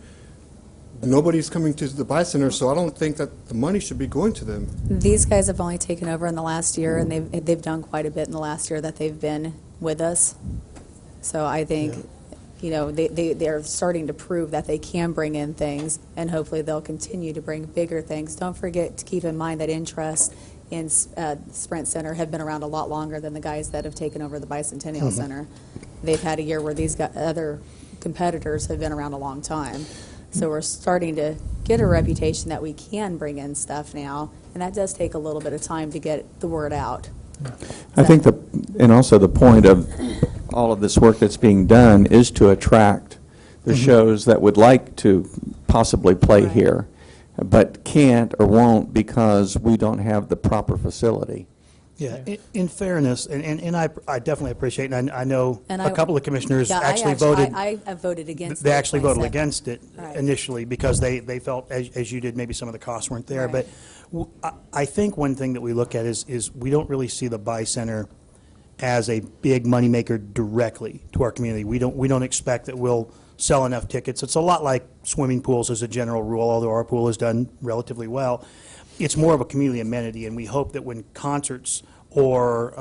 Nobody's coming to the Buy Center, so I don't think that the money should be going to them. These guys have only taken over in the last year, and they've done quite a bit in the last year that they've been with us. So I think, you know, they're starting to prove that they can bring in things, and hopefully they'll continue to bring bigger things. Don't forget to keep in mind that Interest in Sprint Center have been around a lot longer than the guys that have taken over the Bicentennial Center. They've had a year where these other competitors have been around a long time. So we're starting to get a reputation that we can bring in stuff now, and that does take a little bit of time to get the word out. I think and also the point of all of this work that's being done is to attract the shows that would like to possibly play here, but can't or won't because we don't have the proper facility. Yeah, in fairness, and I definitely appreciate, and I know a couple of commissioners actually voted. I voted against it. They actually voted against it Right. initially because they felt, as you did, maybe some of the costs weren't there. Right. But I think one thing that we look at is we don't really see the Buy Center as a big moneymaker directly to our community. We don't expect that we'll sell enough tickets. It's a lot like swimming pools as a general rule, although our pool has done relatively well. It's more of a community amenity, and we hope that when concerts or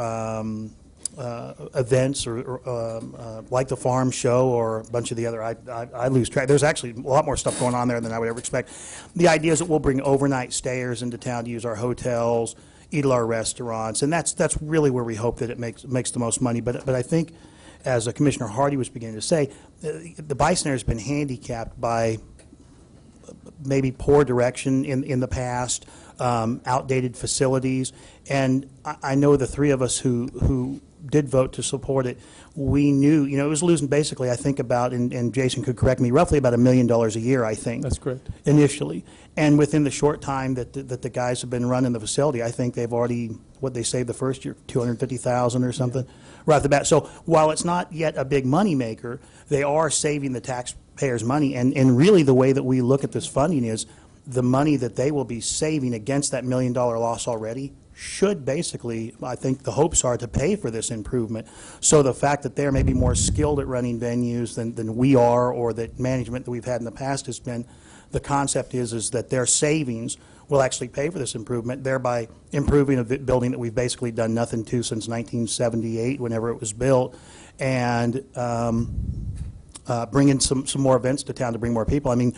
events or like the farm show or a bunch of the other, I lose track. There's actually a lot more stuff going on there than I would ever expect. The idea is that we'll bring overnight stayers into town to use our hotels, eat at our restaurants, and that's really where we hope that it makes the most money. But I think, as Commissioner Hardy was beginning to say, the Buy Center has been handicapped by maybe poor direction in the past, outdated facilities, and I know the three of us who did vote to support it, we knew, it was losing basically, I think about, and Jason could correct me, roughly about $1 million a year, I think. That's correct. Initially. And within the short time that the guys have been running the facility, I think they've already, what they saved the first year, $250,000 or something, right off the bat. So while it's not yet a big money maker, they are saving the taxpayers money. And really the way that we look at this funding is the money that they will be saving against that $1 million loss already should basically, I think the hopes are to pay for this improvement. So the fact that they're maybe more skilled at running venues than we are, or that management that we've had in the past has been, the concept is that their savings will actually pay for this improvement, thereby improving a building that we've basically done nothing to since 1978, whenever it was built, and bring in some more events to town to bring more people. I mean,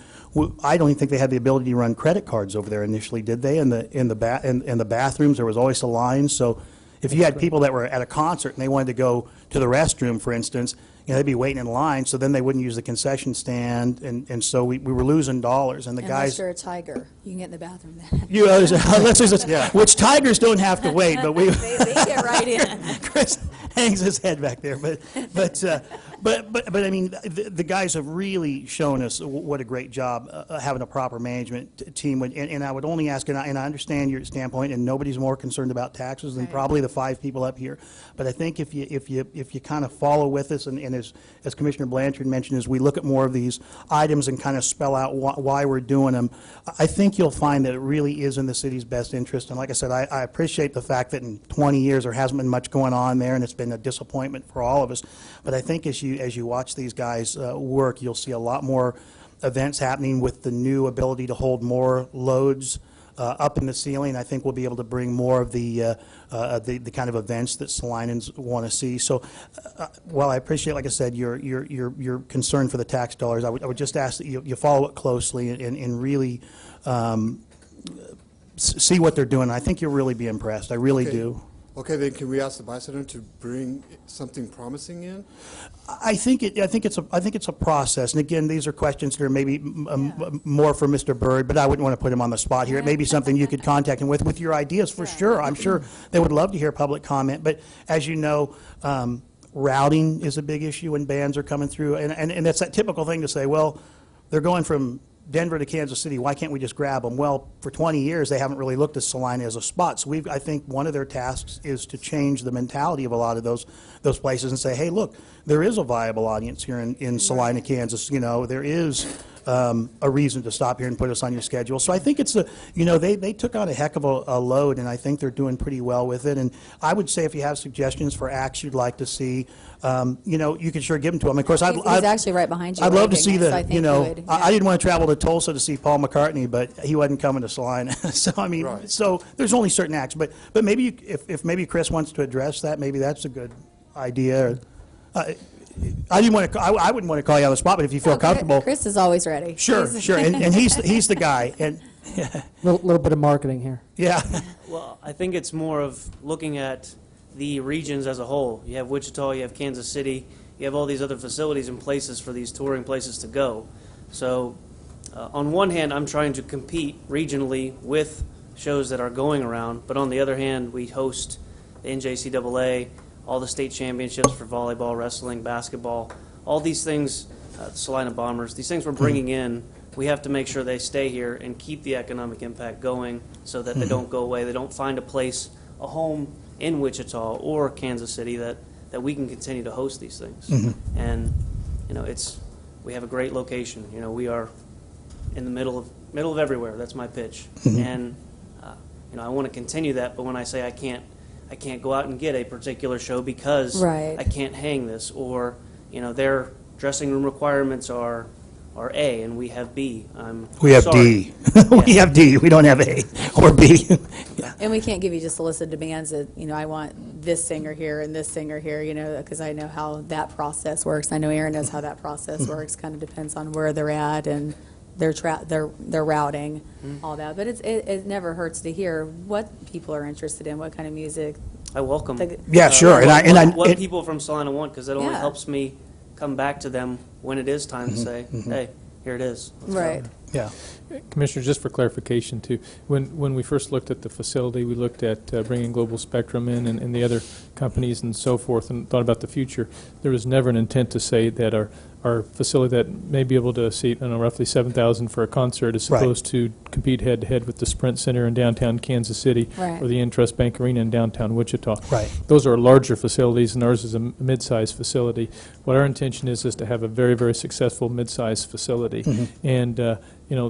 I don't even think they had the ability to run credit cards over there initially, did they? In the bathrooms, there was always a line. So if you had people that were at a concert and they wanted to go to the restroom, for instance, they'd be waiting in line. So then they wouldn't use the concession stand, and so we were losing dollars. And the Unless guys, you're a tiger, you can get in the bathroom then. which tigers don't have to wait, but we they get right in. Chris hangs his head back there, but I mean, the guys have really shown us what a great job having a proper management team. And I would only ask, and I understand your standpoint, and nobody's more concerned about taxes than probably the 5 people up here. But I think if you kind of follow with us, and as Commissioner Blanchard mentioned, as we look at more of these items and kind of spell out why we're doing them, I think you'll find that it really is in the city's best interest. And like I said, I appreciate the fact that in 20 years there hasn't been much going on there, and it's been a disappointment for all of us. But I think as you watch these guys work, you'll see a lot more events happening with the new ability to hold more loads up in the ceiling. I think we'll be able to bring more of the kind of events that Salinans want to see. So while I appreciate, like I said, your concern for the tax dollars, I would just ask that you follow it closely and really see what they're doing. I think you'll really be impressed. I really do. Okay, then can we ask the Buy Center to bring something promising in? I think it's a process, and again, these are questions that are maybe more for Mr. Byrd, but I wouldn't want to put him on the spot here. It may be something you could contact him with your ideas for sure. I'm sure they would love to hear public comment, but as you know, routing is a big issue when bands are coming through, and that's that typical thing to say, well, they're going from Denver to Kansas City, why can't we just grab them? Well, for 20 years, they haven't really looked at Salina as a spot. So I think one of their tasks is to change the mentality of a lot of those places and say, hey, look, there is a viable audience here in Salina, Kansas. There is a reason to stop here and put us on your schedule. So I think it's they took on a heck of a load, and I think they're doing pretty well with it. And I would say if you have suggestions for acts you'd like to see, you can sure give them to them. Of course, He's actually right behind you. I'd love to see so I think you would, I didn't want to travel to Tulsa to see Paul McCartney, but he wasn't coming to Salina. So I mean, so there's only certain acts, but maybe if maybe Chris wants to address that, maybe that's a good idea. I didn't want to. I wouldn't want to call you on the spot, but if you feel comfortable, Chris is always ready. Sure, sure, and he's the guy. And Little bit of marketing here. yeah, Well, I think it's more of looking at the regions as a whole. You have Wichita, you have Kansas City, you have all these other facilities and places for these touring places to go. So on one hand, I'm trying to compete regionally with shows that are going around, but on the other hand, we host the NJCAA, all the state championships for volleyball, wrestling, basketball, all these things, the Salina Bombers, these things we're bringing in, we have to make sure they stay here and keep the economic impact going so that they don't go away. They don't find a place, a home in Wichita or Kansas City that we can continue to host these things. And, we have a great location. We are in the middle of everywhere. That's my pitch. And, I want to continue that, but when I say I can't go out and get a particular show because Right. I can't hang this, or their dressing room requirements are A and we have B. we have sorry. D. We have D. We don't have A or B. And we can't give you just a list of demands that, I want this singer here and this singer here, because I know how that process works. I know Aaron knows how that process works. Kind of depends on where they're at and their routing, all that. But it never hurts to hear what people are interested in, what kind of music. I welcome. Yeah, sure. What people from Salina want, because it only Yeah. helps me come back to them when it is time to say, hey, here it is. Let's go. Right. Yeah. Commissioner, just for clarification too, when we first looked at the facility, we looked at bringing Global Spectrum in and the other companies and so forth and thought about the future. There was never an intent to say that our facility that may be able to seat, roughly 7,000 for a concert is supposed to compete head-to-head with the Sprint Center in downtown Kansas City Right. or the Intrust Bank Arena in downtown Wichita. Right. Those are larger facilities, and ours is a mid-sized facility. What our intention is to have a very, very successful mid-sized facility. And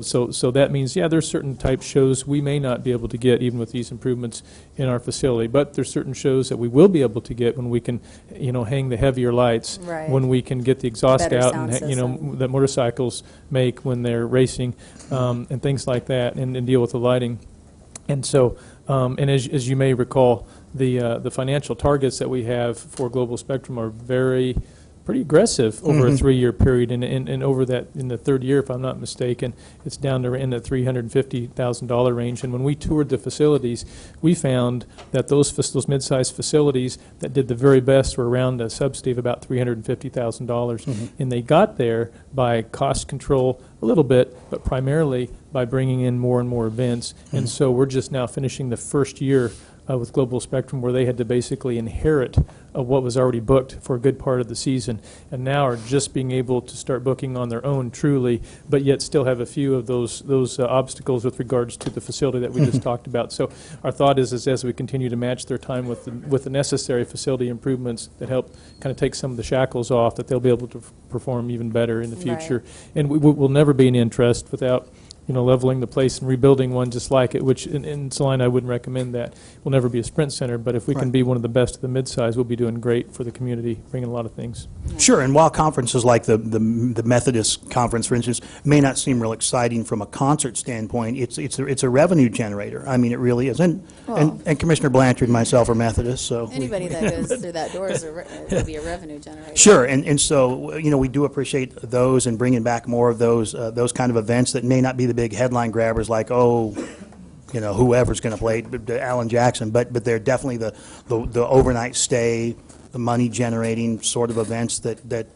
so that means, there's certain type shows we may not be able to get even with these improvements in our facility, but there's certain shows that we will be able to get when we can, hang the heavier lights, Right. when we can get the exhaust Better out, sound and system. that motorcycles make when they're racing, and things like that, and deal with the lighting. And so, and as you may recall, the financial targets that we have for Global Spectrum are pretty aggressive over a 3-year period, and over that, in the third year, if I'm not mistaken, it's down to in the $350,000 range. And when we toured the facilities, we found that those mid-sized facilities that did the very best were around a subsidy of about $350,000, and they got there by cost control a little bit, but primarily by bringing in more and more events. And so we're just now finishing the first year with Global Spectrum, where they had to basically inherit what was already booked for a good part of the season, and now are just being able to start booking on their own truly, but yet still have a few of those obstacles with regards to the facility that we just talked about. So our thought is as we continue to match their time with the necessary facility improvements that help kind of take some of the shackles off, that they'll be able to perform even better in the future. And we will never be in interest without leveling the place and rebuilding one just like it, which in Salina I wouldn't recommend that. We'll never be a Sprint Center, but if we can be one of the best of the mid-size, we'll be doing great for the community, bringing a lot of things. Sure, and while conferences like the Methodist conference, for instance, may not seem real exciting from a concert standpoint, it's a revenue generator. I mean, it really is. And Commissioner Blanchard and myself are Methodists, so Anybody that goes through that door will be a revenue generator. Sure, and so we do appreciate those and bringing back more of those kind of events that may not be the big headline grabbers like whoever's going to play Alan Jackson, but they're definitely the overnight stay, the money generating sort of events that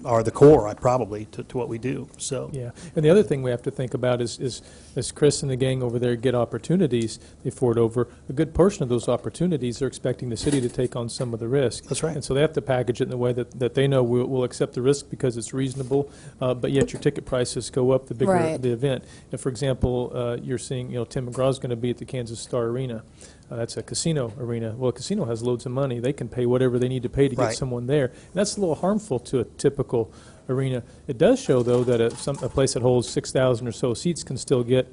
are the core, probably, to what we do. So yeah, and the other thing we have to think about is as Chris and the gang over there get opportunities they forward over, a good portion of those opportunities they're expecting the city to take on some of the risk. That's right. And so they have to package it in a way that they know will accept the risk because it's reasonable, but yet your ticket prices go up the bigger the event. And for example, you're seeing, Tim McGraw's going to be at the Kansas Star Arena. That's a casino arena. Well, a casino has loads of money. They can pay whatever they need to pay to get someone there. And that's a little harmful to a typical arena. It does show, though, that a place that holds 6,000 or so seats can still get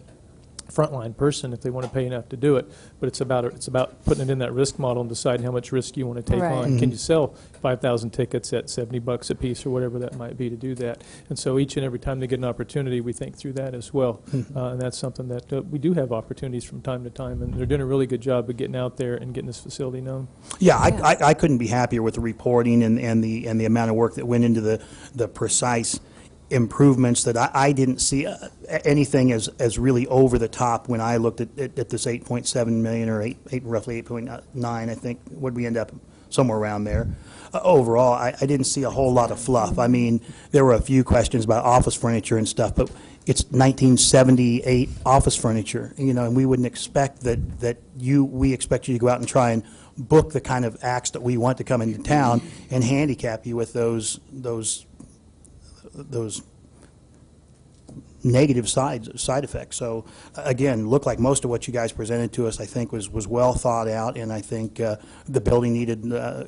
frontline person if they want to pay enough to do it. But it's about putting it in that risk model and deciding how much risk you want to take Right. on. Can you sell 5,000 tickets at $70 a piece or whatever that might be to do that? And so each and every time they get an opportunity, we think through that as well. And that's something that we do have opportunities from time to time, and they're doing a really good job of getting out there and getting this facility known. Yeah, I couldn't be happier with the reporting and the amount of work that went into the precise improvements that I didn't see anything as really over the top when I looked at this 8.7 million or roughly 8.9, I think. Would we end up somewhere around there? Overall, I didn't see a whole lot of fluff. I mean, there were a few questions about office furniture and stuff, but it's 1978 office furniture, and we wouldn't expect we expect you to go out and try and book the kind of acts that we want to come into town and handicap you with those negative side effects. So again, looked like most of what you guys presented to us, I think, was well thought out, and I think the building needed.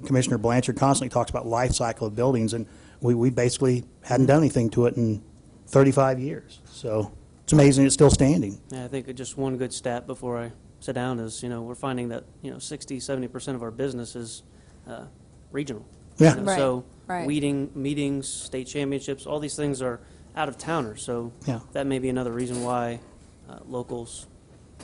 Commissioner Blanchard constantly talks about life cycle of buildings, and we basically hadn't done anything to it in 35 years. So it's amazing it's still standing. Yeah, I think just one good stat before I sit down is, we're finding that 60-70% of our business is regional. Yeah. Right, So right. meetings, state championships, all these things are out-of-towners. So Yeah. that may be another reason why locals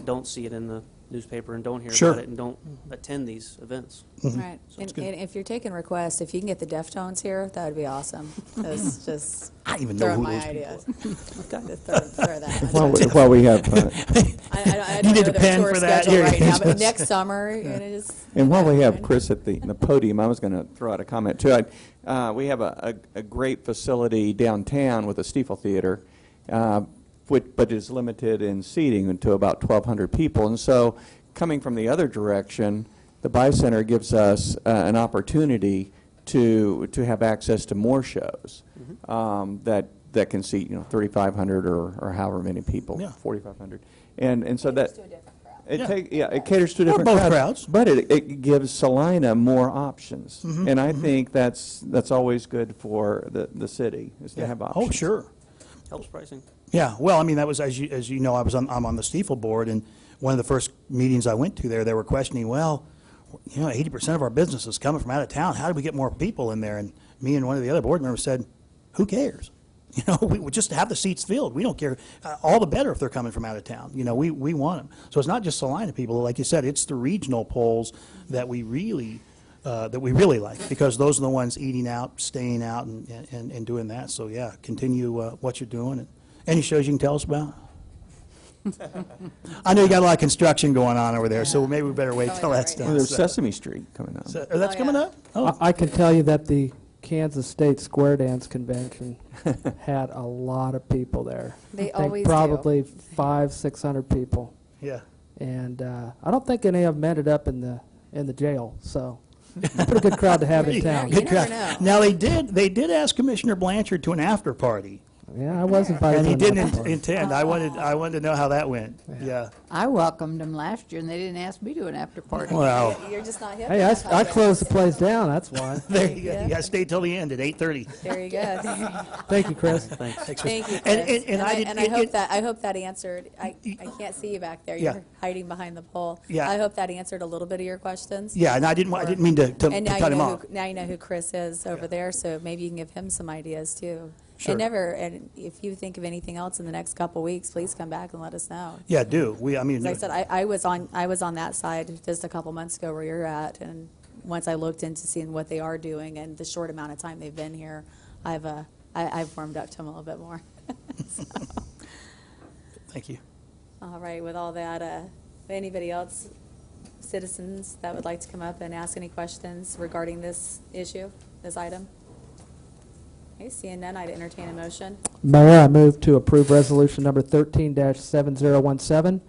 don't see it in the newspaper and don't hear Sure. about it and don't attend these events. Right. So it's And if you're taking requests, if you can get the Deftones here, that would be awesome. That's just I don't even know throwing who my those ideas. people Just throw that. While we have, I You don't need know a their pen tour for that? schedule Here, right now, here's but this. next summer, just. and while we have Chris at the podium, I was going to throw out a comment too. We have a great facility downtown with a Stiefel Theater, but is limited in seating to about 1,200 people. And so, coming from the other direction, the Buy Center gives us an opportunity to have access to more shows that can seat 3,500 or however many people, Yeah. 4,500, and so that. Yeah. It caters to Or different both crowds, crowds. but it gives Salina more options, and I think that's always good for the city is to have options. Oh, sure. Helps pricing. Yeah, well, I mean, that was, as you know, I'm on the Stiefel board, and one of the first meetings I went to there, they were questioning, well, 80% of our business is coming from out of town. How do we get more people in there? And me and one of the other board members said, who cares? We would just have the seats filled. We don't care. All the better if they're coming from out of town. We want them. So it's not just Salina people. Like you said, it's the regional polls that we really like, because those are the ones eating out, staying out, and doing that. So yeah, continue what you're doing. And any shows you can tell us about? I know you got a lot of construction going on over there, so maybe we better wait till that's Well, done. there's So- Sesame Street coming up. so- that's coming up? Oh, I can tell you that the Kansas State Square Dance Convention had a lot of people there. They I think always do. probably 500-600 people, yeah. and I don't think any of them ended up in the jail. So, pretty good crowd to have in town. Good never crowd. know. Now, they did ask Commissioner Blanchard to an after party, Yeah, I was invited. and he to that didn't party. intend. I wanted to know how that went. Yeah. I welcomed them last year, and they didn't ask me to an after party. Well, You're just not hip Hey, enough, I guess. closed the place down. That's why. there you go. You got to stay till the end at 8:30. There you go. Thank you, Chris. Thanks. Thank you, Chris. And I did- I hope that answered. I can't see you back there. Yeah. You're hiding behind the pole. Yeah. I hope that answered a little bit of your questions. Yeah, and I didn't mean to And now cut you him know off. now you know who Chris is over there, so maybe you can give him some ideas too. Sure. And if you think of anything else in the next couple weeks, please come back and let us know. Yeah, do. I mean, As I said, I was on that side just a couple months ago where you're at, and once I looked into seeing what they are doing and the short amount of time they've been here, I've warmed up to them a little bit more. So, thank you. all right, with all that, anybody else, citizens that would like to come up and ask any questions regarding this issue, this item? Okay, seeing none, I'd entertain a motion. Mayor, I move to approve resolution number 13-7017,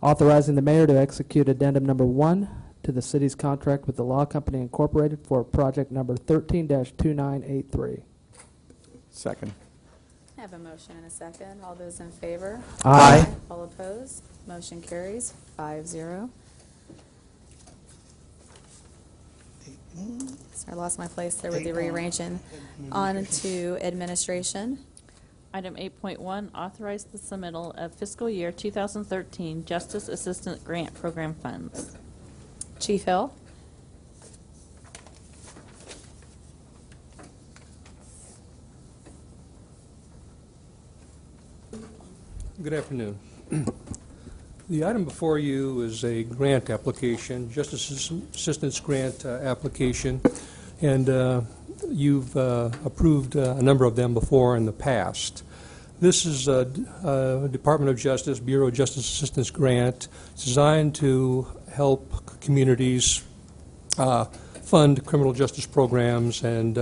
authorizing the mayor to execute addendum number 1 to the city's contract with the Law Company Incorporated for project number 13-2983. Second. I have a motion and a second. All those in favor? Aye. All opposed? Motion carries 5-0. Sorry, I lost my place there with the rearranging. On to administration. Item 8.1, authorize the submittal of fiscal year 2013 Justice Assistant Grant Program funds. Chief Hill. Good afternoon. The item before you is a grant application, Justice Assistance Grant application, and you've approved a number of them before in the past. This is a Department of Justice, Bureau of Justice Assistance Grant designed to help communities fund criminal justice programs and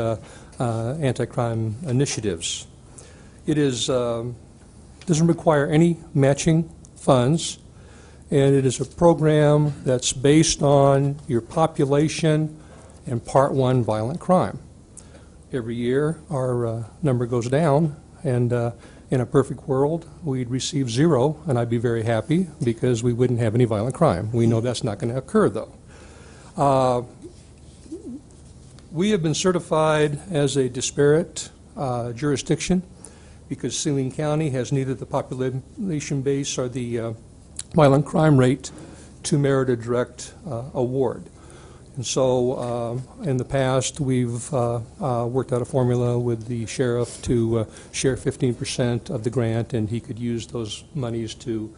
anti-crime initiatives. It is doesn't require any matching funds, and it is a program that's based on your population and Part 1 violent crime. Every year, our number goes down, and in a perfect world, we'd receive 0, and I'd be very happy because we wouldn't have any violent crime. We know that's not going to occur, though. We have been certified as a disparate jurisdiction because Salina County has neither the population base or the violent crime rate to merit a direct award. And so in the past, we've worked out a formula with the sheriff to share 15% of the grant, and he could use those monies to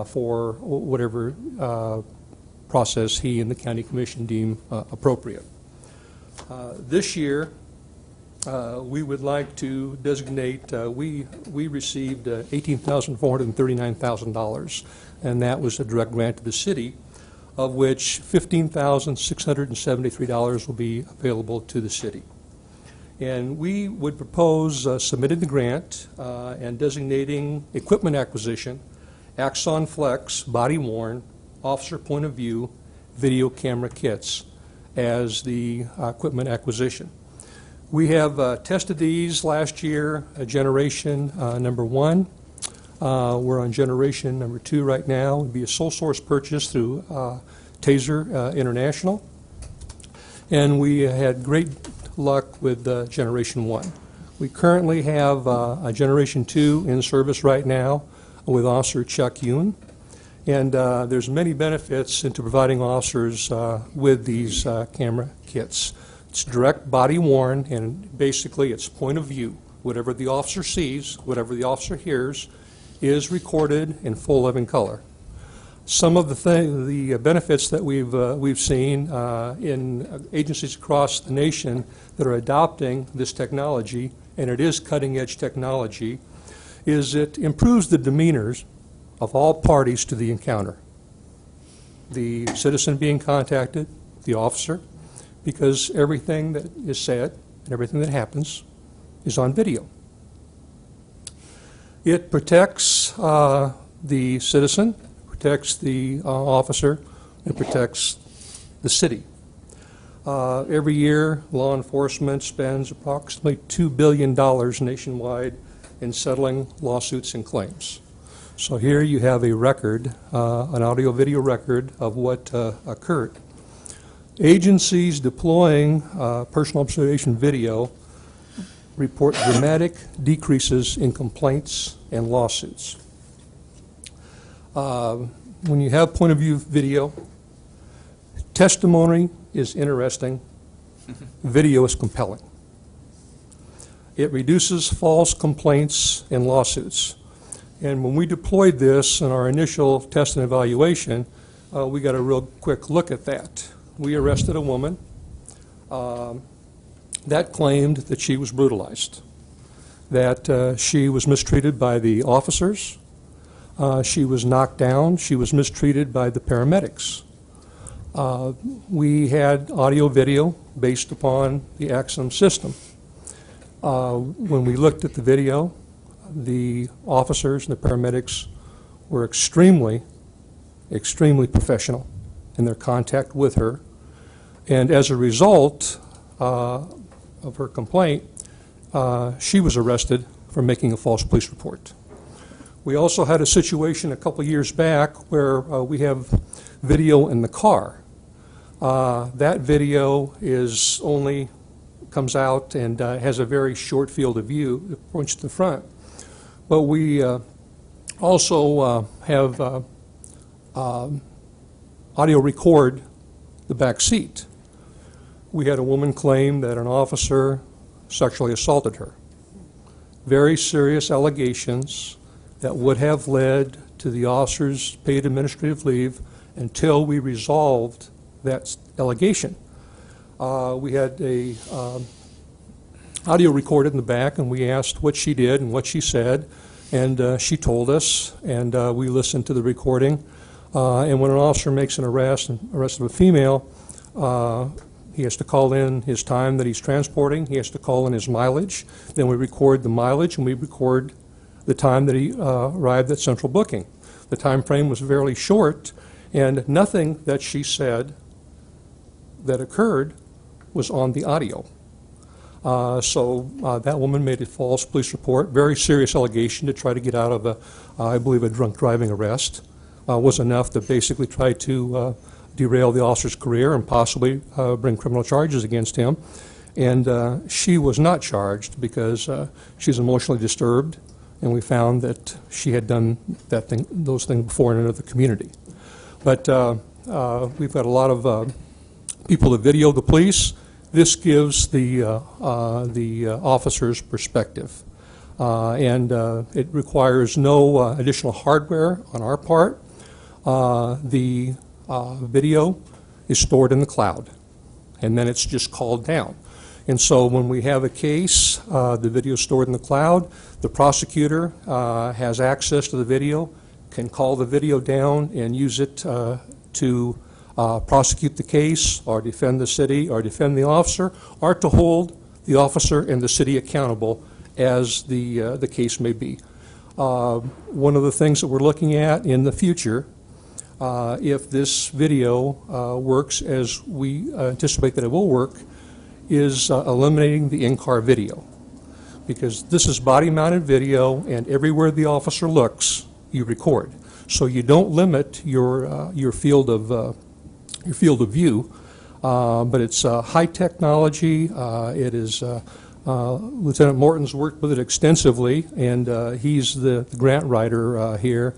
for whatever process he and the county commission deem appropriate. This year, we would like to designate, we received $18,439,000, and that was a direct grant to the city, of which $15,673 will be available to the city. And we would propose submitting the grant and designating equipment acquisition, Axon Flex, body worn, officer point of view, video camera kits as the equipment acquisition. We have tested these last year, generation number 1. We're on generation number 2 right now. It would be a sole source purchase through Taser International. And we had great luck with generation 1. We currently have a generation 2 in service right now with Officer Chuck Yoon. And there's many benefits into providing officers with these camera kits. It's direct body worn, and basically it's point of view. Whatever the officer sees, whatever the officer hears, is recorded in full living color. Some of the benefits that we've seen in agencies across the nation that are adopting this technology, and it is cutting-edge technology, is it improves the demeanors of all parties to the encounter. The citizen being contacted, the officer, because everything that is said and everything that happens is on video. It protects the citizen, protects the officer, and protects the city. Every year, law enforcement spends approximately $2 billion nationwide in settling lawsuits and claims. So here you have a record, an audio-video record of what occurred. Agencies deploying personal observation video report dramatic decreases in complaints and lawsuits. When you have point of view video, testimony is interesting, video is compelling. It reduces false complaints and lawsuits. And when we deployed this in our initial test and evaluation, we got a real quick look at that. We arrested a woman that claimed that she was brutalized, that she was mistreated by the officers, she was knocked down, she was mistreated by the paramedics. We had audio-video based upon the Axon system. When we looked at the video, the officers and the paramedics were extremely professional in their contact with her. And as a result of her complaint, she was arrested for making a false police report. We also had a situation a couple years back where we have video in the car. That video comes out and has a very short field of view that points to the front. But we also have audio record the back seat. We had a woman claim that an officer sexually assaulted her. Very serious allegations that would have led to the officer's paid administrative leave until we resolved that allegation. We had a audio recorded in the back, and we asked what she did and what she said, and she told us, and we listened to the recording. And when an officer makes an arrest of a female, he has to call in his time that he's transporting. He has to call in his mileage. Then we record the mileage, and we record the time that he arrived at central booking. The time frame was fairly short, and nothing that she said that occurred was on the audio. So that woman made a false police report, very serious allegation to try to get out of I believe, a drunk driving arrest. Was enough to basically try to derail the officer's career and possibly bring criminal charges against him. And she was not charged because she's emotionally disturbed, and we found that she had done those things before in another community. But we've got a lot of people that video the police. This gives the officer's perspective. And it requires no additional hardware on our part. The video is stored in the cloud, and then it's just called down. And so when we have a case, the video is stored in the cloud. The prosecutor has access to the video, can call the video down and use it to prosecute the case or defend the city or defend the officer, or to hold the officer and the city accountable as the case may be. One of the things that we're looking at in the future, if this video works as we anticipate that it will work, is eliminating the in-car video. Because this is body-mounted video, and everywhere the officer looks, you record. So you don't limit your field of view, but it's high technology. It is Lieutenant Morton's worked with it extensively, and he's the grant writer here.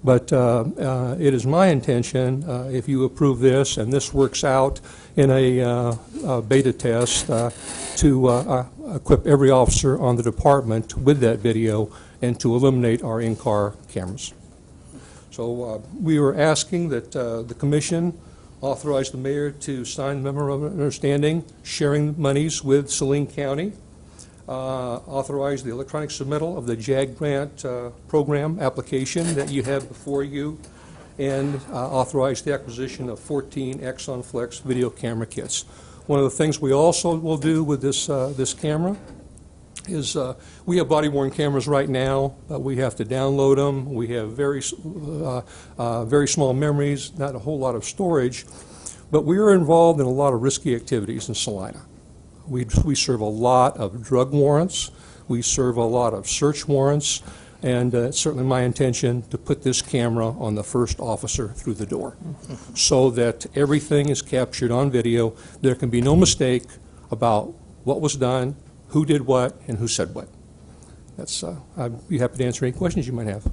But it is my intention, if you approve this and this works out in a beta test, to equip every officer on the department with that video and to eliminate our in-car cameras. So we were asking that the commission authorize the mayor to sign the memorandum of understanding sharing monies with Saline County, authorize the electronic submittal of the JAG grant program application that you have before you, and authorize the acquisition of 14 Exxon Flex video camera kits. One of the things we also will do with this camera is we have body-worn cameras right now, but we have to download them. We have very small memories, not a whole lot of storage, but we are involved in a lot of risky activities in Salina. We serve a lot of drug warrants. We serve a lot of search warrants, and it's certainly my intention to put this camera on the first officer through the door so that everything is captured on video. There can be no mistake about what was done, who did what, and who said what. That's, I'd be happy to answer any questions you might have.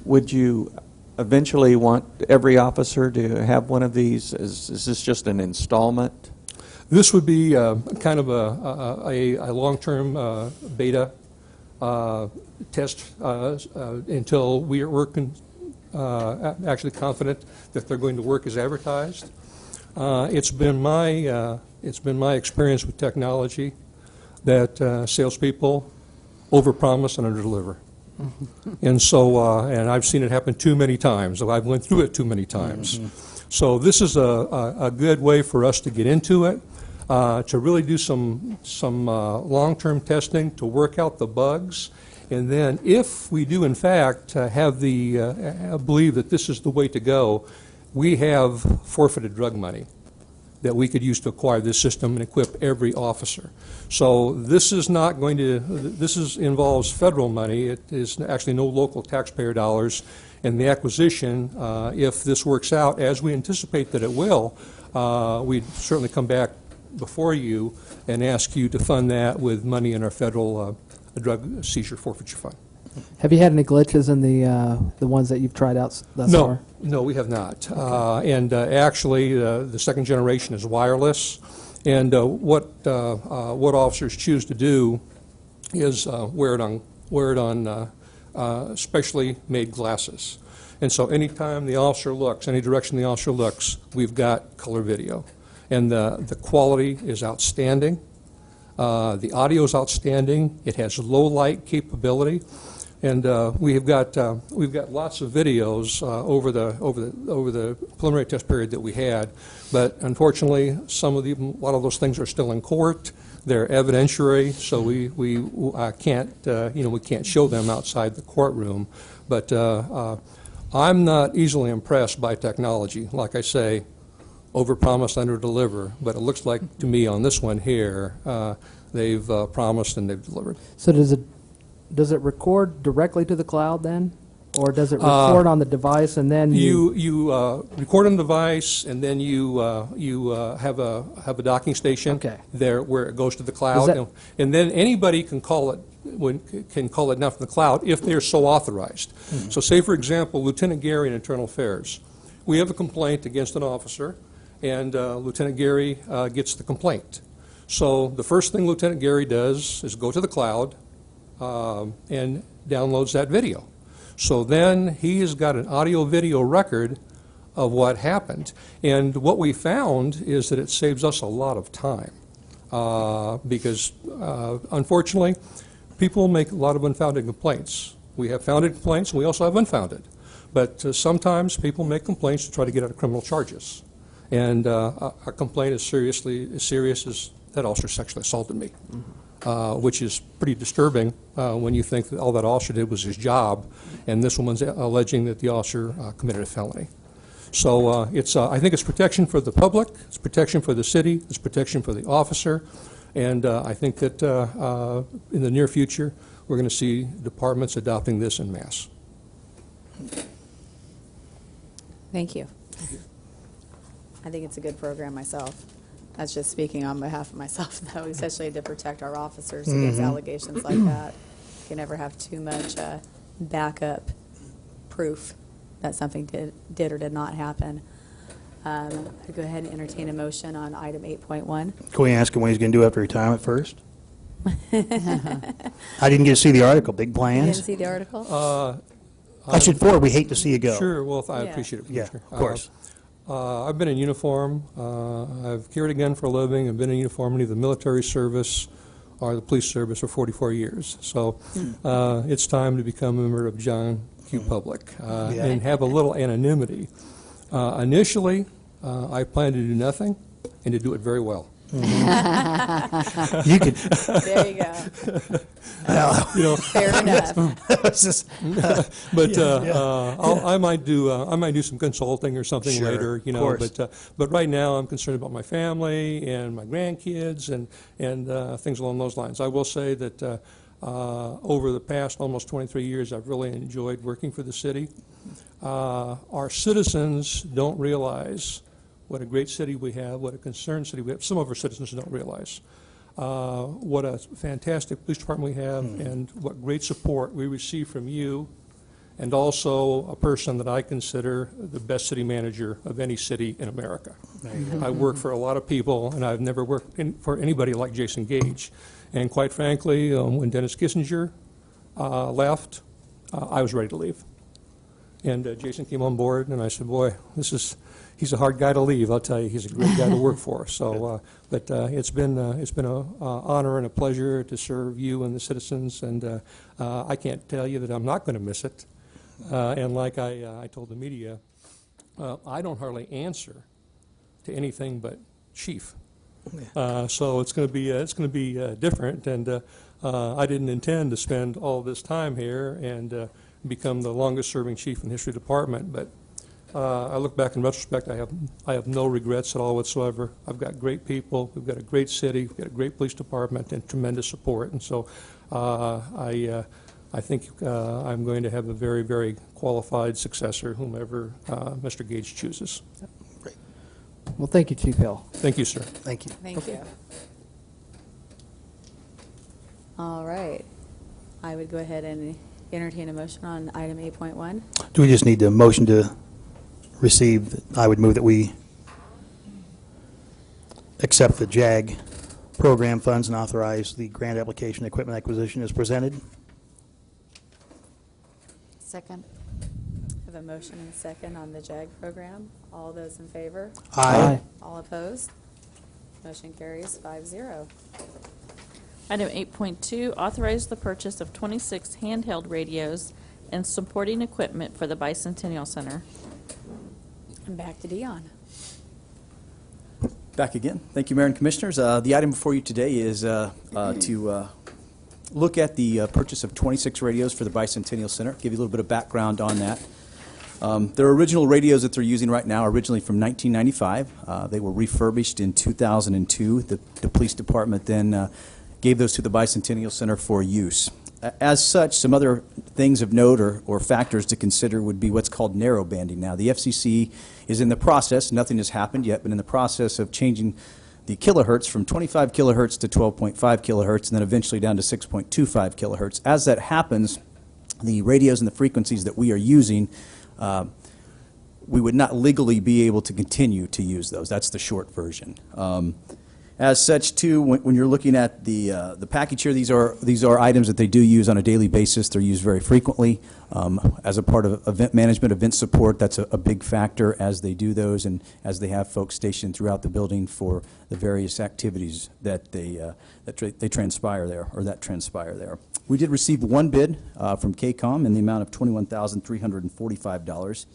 Would you eventually want every officer to have one of these? Is this just an installment? This would be kind of a long-term beta test until we are actually confident that they're going to work as advertised. It's been my experience with technology that salespeople overpromise and underdeliver. And so, and I've seen it happen too many times. I've went through it too many times. So this is a good way for us to get into it, to really do some long-term testing to work out the bugs. And then if we do, in fact, have believe that this is the way to go, we have forfeited drug money that we could use to acquire this system and equip every officer. So this is not going to, involves federal money. It is actually no local taxpayer dollars. And the acquisition, if this works out as we anticipate that it will, we'd certainly come back before you and ask you to fund that with money in our federal drug seizure forfeiture fund. Have you had any glitches in the ones that you've tried out thus far? No, we have not. And actually, the second generation is wireless. And what officers choose to do is wear it on specially made glasses. And so anytime the officer looks, any direction the officer looks, we've got color video. And the quality is outstanding. The audio is outstanding. It has low light capability. And we've got lots of videos over the preliminary test period that we had, but unfortunately, a lot of those things are still in court. They're evidentiary, so we can't show them outside the courtroom. But I'm not easily impressed by technology. Like I say, overpromise, underdeliver. But it looks like to me on this one here, they've promised and they've delivered. So does it record directly to the cloud then? Or does it record on the device and then you record on the device and then you have a docking station there where it goes to the cloud, and then anybody can call it now from the cloud if they're so authorized. Mm-hmm. So say for example, Lieutenant Gary in Internal Affairs, we have a complaint against an officer, and Lieutenant Gary gets the complaint. So the first thing Lieutenant Gary does is go to the cloud and downloads that video. So then he has got an audio-video record of what happened. And what we found is that it saves us a lot of time because, unfortunately, people make a lot of unfounded complaints. We have founded complaints, and we also have unfounded. But sometimes people make complaints to try to get out of criminal charges. And a complaint as serious as that officer sexually assaulted me. Mm-hmm. Which is pretty disturbing when you think that all that officer did was his job, and this woman's alleging that the officer committed a felony. So I think it's protection for the public, it's protection for the city, it's protection for the officer, and I think that in the near future we're going to see departments adopting this en masse. Thank you. I think it's a good program myself. That's just speaking on behalf of myself, though, especially to protect our officers against allegations like that. You can never have too much backup proof that something did or did not happen. I'd go ahead and entertain a motion on item 8.1. Can we ask him what he's going to do after retirement first? I didn't get to see the article. Big plans? You didn't see the article? I should forward. We hate to see you go. Sure. Well, I appreciate it, Yeah, Commissioner. of course. I've been in uniform. I've carried a gun for a living. I've been in uniform in either the military service or the police service for 44 years. So it's time to become a member of John Q. Public and have a little anonymity. Initially, I plan to do nothing and to do it very well. Mm-hmm. You could. There you go. Fair enough. But I might do some consulting or something later, But right now I'm concerned about my family and my grandkids and things along those lines. I will say that over the past almost 23 years, I've really enjoyed working for the city. Our citizens don't realize what a great city we have, what a concerned city we have. Some of our citizens don't realize what a fantastic police department we have and what great support we receive from you, and also a person that I consider the best city manager of any city in America. I work for a lot of people, and I've never worked for anybody like Jason Gage. And quite frankly, when Dennis Kissinger left, I was ready to leave. And Jason came on board, and I said, boy, he's a hard guy to leave. I'll tell you, he's a great guy to work for. So, but it's been an honor and a pleasure to serve you and the citizens, and I can't tell you that I'm not going to miss it. And like I told the media, I don't hardly answer to anything but chief. So it's going to be different, and I didn't intend to spend all this time here and become the longest-serving chief in the history of the department, but I look back in retrospect, I have no regrets at all whatsoever. I've got great people, we've got a great city, we've got a great police department, and tremendous support. And so I think I'm going to have a very, very qualified successor, whomever Mr. Gage chooses. Great. Well, thank you, Chief Hill. Thank you, sir. Thank you. Thank you. All right. I would go ahead and entertain a motion on item 8.1. Do we just need a motion to receive? I would move that we accept the JAG program funds and authorize the grant application equipment acquisition as presented. Second. Have a motion and a second on the JAG program. All those in favor? Aye. All opposed? Motion carries 5-0. Item 8.2, authorize the purchase of 26 handheld radios and supporting equipment for the Bicentennial Center. And back to Dion. Back again. Thank you, Mayor and Commissioners. The item before you today is to look at the purchase of 26 radios for the Bicentennial Center, give you a little bit of background on that. Their original radios that they're using right now are originally from 1995. They were refurbished in 2002. The police department then gave those to the Bicentennial Center for use. As such, some other things of note or factors to consider would be what's called narrow banding. Now, the FCC is in the process, nothing has happened yet, but in the process of changing the kilohertz from 25 kilohertz to 12.5 kilohertz and then eventually down to 6.25 kilohertz. As that happens, the radios and the frequencies that we are using, we would not legally be able to continue to use those. That's the short version. As such, too, when you're looking at the package here, these are items that they do use on a daily basis. They're used very frequently as a part of event management, event support. That's a big factor as they do those and as they have folks stationed throughout the building for the various activities that they transpire there or that transpire there. We did receive one bid from KCOM in the amount of $21,345.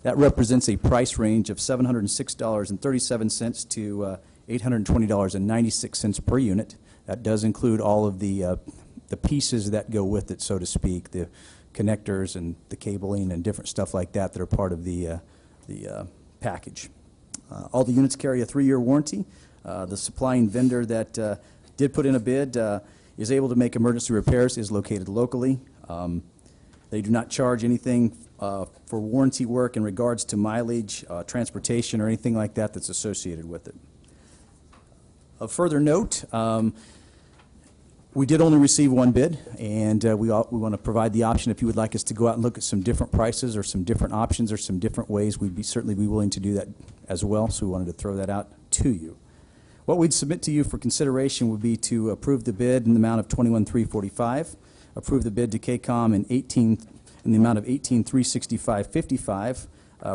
That represents a price range of $706.37 to $820.96 per unit. That does include all of the pieces that go with it, so to speak, the connectors and the cabling and different stuff like that that are part of the package. All the units carry a 3-year warranty. The supplying vendor that did put in a bid is able to make emergency repairs, is located locally. They do not charge anything for warranty work in regards to mileage, transportation, or anything like that that's associated with it. Of further note, we did only receive one bid, and we want to provide the option if you would like us to go out and look at some different prices or some different options or some different ways, we'd certainly be willing to do that as well, so we wanted to throw that out to you. What we'd submit to you for consideration would be to approve the bid in the amount of $21,345, approve the bid to KCOM in the amount of $18,365.55,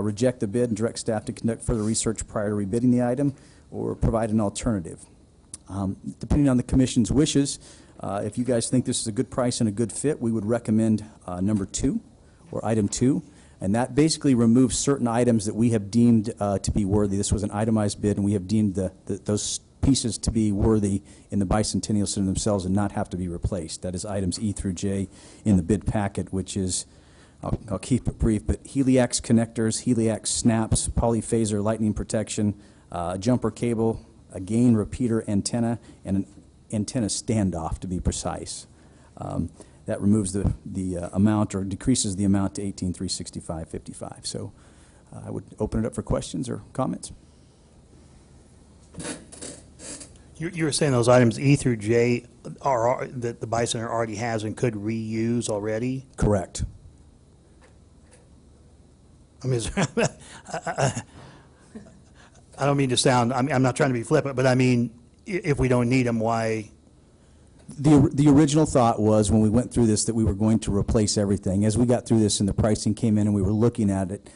reject the bid and direct staff to conduct further research prior to rebidding the item, or provide an alternative. Depending on the Commission's wishes, if you guys think this is a good price and a good fit, we would recommend number 2, or item 2, and that basically removes certain items that we have deemed to be worthy. This was an itemized bid, and we have deemed those pieces to be worthy in the Bicentennial Center themselves and not have to be replaced. That is items E through J in the bid packet, which is, I'll keep it brief, but Heliax connectors, Heliax snaps, polyphaser lightning protection, a jumper cable, a gain repeater antenna, and an antenna standoff, to be precise. That removes the amount or decreases the amount to $18,365.55. So I would open it up for questions or comments. You were saying those items E through J are that the Bicenter already has and could reuse already? Correct. I mean, I don't mean to sound, I'm not trying to be flippant, but I mean, if we don't need them, why? The original thought was when we went through this that we were going to replace everything. As we got through this and the pricing came in and we were looking at it,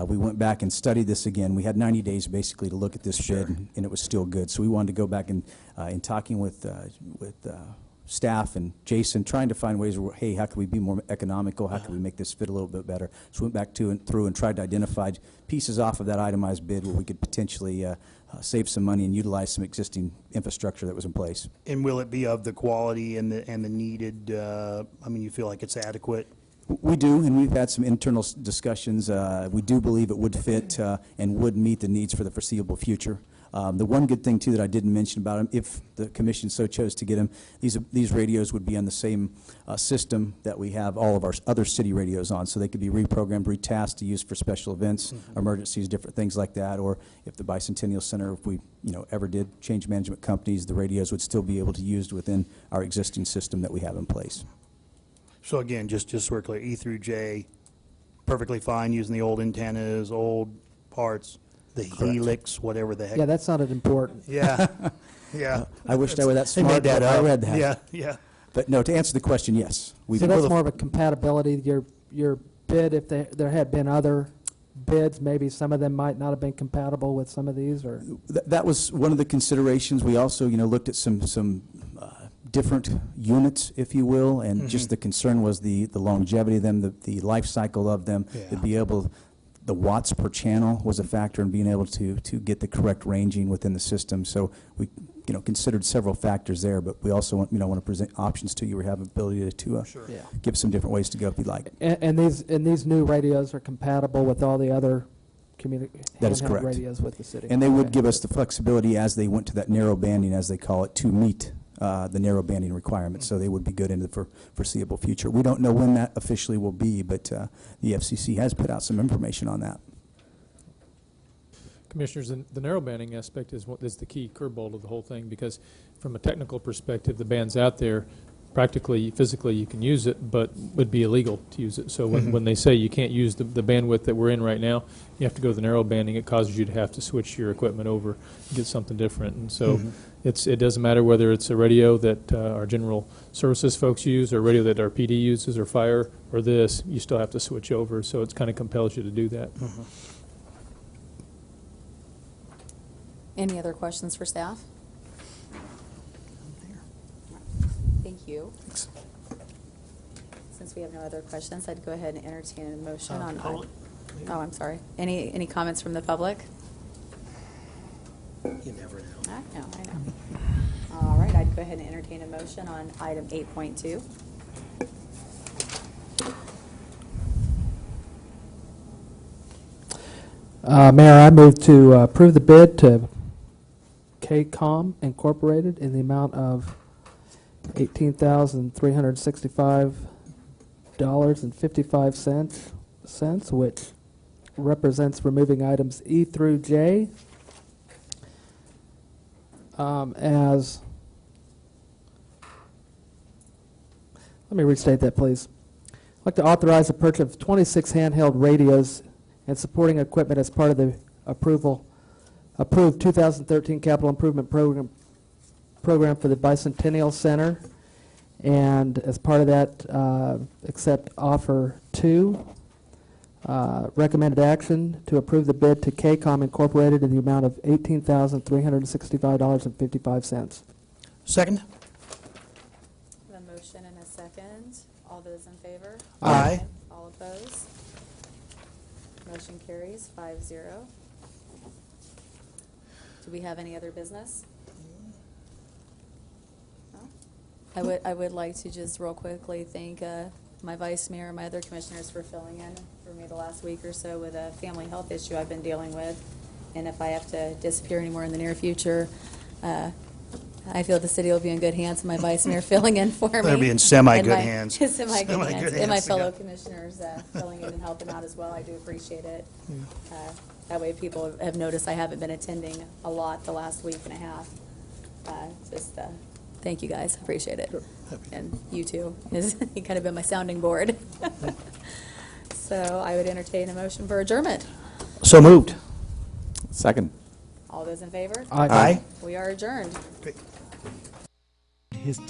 we went back and studied this again. We had 90 days basically to look at this bid, and it was still good. So we wanted to go back and in talking with staff and Jason, trying to find ways where, hey, how can we be more economical? How can we make this fit a little bit better? So we went back through and tried to identify pieces off of that itemized bid where we could potentially save some money and utilize some existing infrastructure that was in place. And will it be of the quality and the needed, I mean, you feel like it's adequate? We do, and we've had some internal discussions. We do believe it would fit and would meet the needs for the foreseeable future. The one good thing, too, that I didn't mention about them, if the commission so chose to get them, these radios would be on the same system that we have all of our other city radios on, so they could be reprogrammed, retasked to use for special events, emergencies, different things like that, or if the Bicentennial Center, if we ever did change management companies, the radios would still be able to be used within our existing system that we have in place. So again, just so we're clear, E through J, perfectly fine using the old antennas, old parts, the helix, whatever the heck. Yeah, that sounded important. Yeah, yeah. I wished I were that They smart, made that but I up. read that. Yeah, yeah. But no, to answer the question, yes. So that's more of a compatibility. Your bid, if there had been other bids, maybe some of them might not have been compatible with some of these, or? That was one of the considerations. We also, looked at some different units, if you will, and just the concern was the longevity of them, the life cycle of them, to be able, the watts per channel was a factor in being able to get the correct ranging within the system. So we, considered several factors there, but we also want to present options to you. We have ability to give some different ways to go if you'd like. And these new radios are compatible with all the other That is handheld correct. radios with the city. And they would give us the flexibility as they went to that narrow banding, as they call it, to meet the narrow banding requirements. So they would be good into the foreseeable future. We don't know when that officially will be, but the FCC has put out some information on that. Commissioners, the narrow banding aspect is the key curveball of the whole thing, because from a technical perspective, the band's out there. Practically, physically, you can use it, but would be illegal to use it. So when they say you can't use the bandwidth that we're in right now, you have to go to the narrow banding. It causes you to have to switch your equipment over and get something different. And so it doesn't matter whether it's a radio that our general services folks use, or a radio that our PD uses, or fire, or this, you still have to switch over. So it kind of compels you to do that. Any other questions for staff? Thank you. Since we have no other questions, I'd go ahead and entertain a motion on. public? Oh, I'm sorry. Any comments from the public? You never know. I know. All right, I'd go ahead and entertain a motion on item 8.2. Mayor, I move to approve the bid to KCOM Incorporated in the amount of $18,365.55, which represents removing items E through J as, let me restate that, please. I'd like to authorize the purchase of 26 handheld radios and supporting equipment as part of the approved 2013 capital improvement program for the Bicentennial Center, and as part of that, accept offer 2. Recommended action to approve the bid to KCOM Incorporated in the amount of $18,365.55. Second? A motion and a second. All those in favor? Aye. All opposed? Motion carries 5-0. Do we have any other business? No? I would like to just real quickly thank my vice mayor and my other commissioners for filling in for me the last week or so with a family health issue I've been dealing with. And if I have to disappear anymore in the near future, I feel the city will be in good hands, and my vice mayor filling in for me. They'll be in semi-good And hands. Semi-good hands. And my yeah. fellow commissioners filling in and helping out as well. I do appreciate it. That way people have noticed I haven't been attending a lot the last week and a half. Thank you guys, appreciate it. Sure. And you too. You kind of been my sounding board. So I would entertain a motion for adjournment. So moved. Second. All those in favor? Aye. Aye. We are adjourned. Great.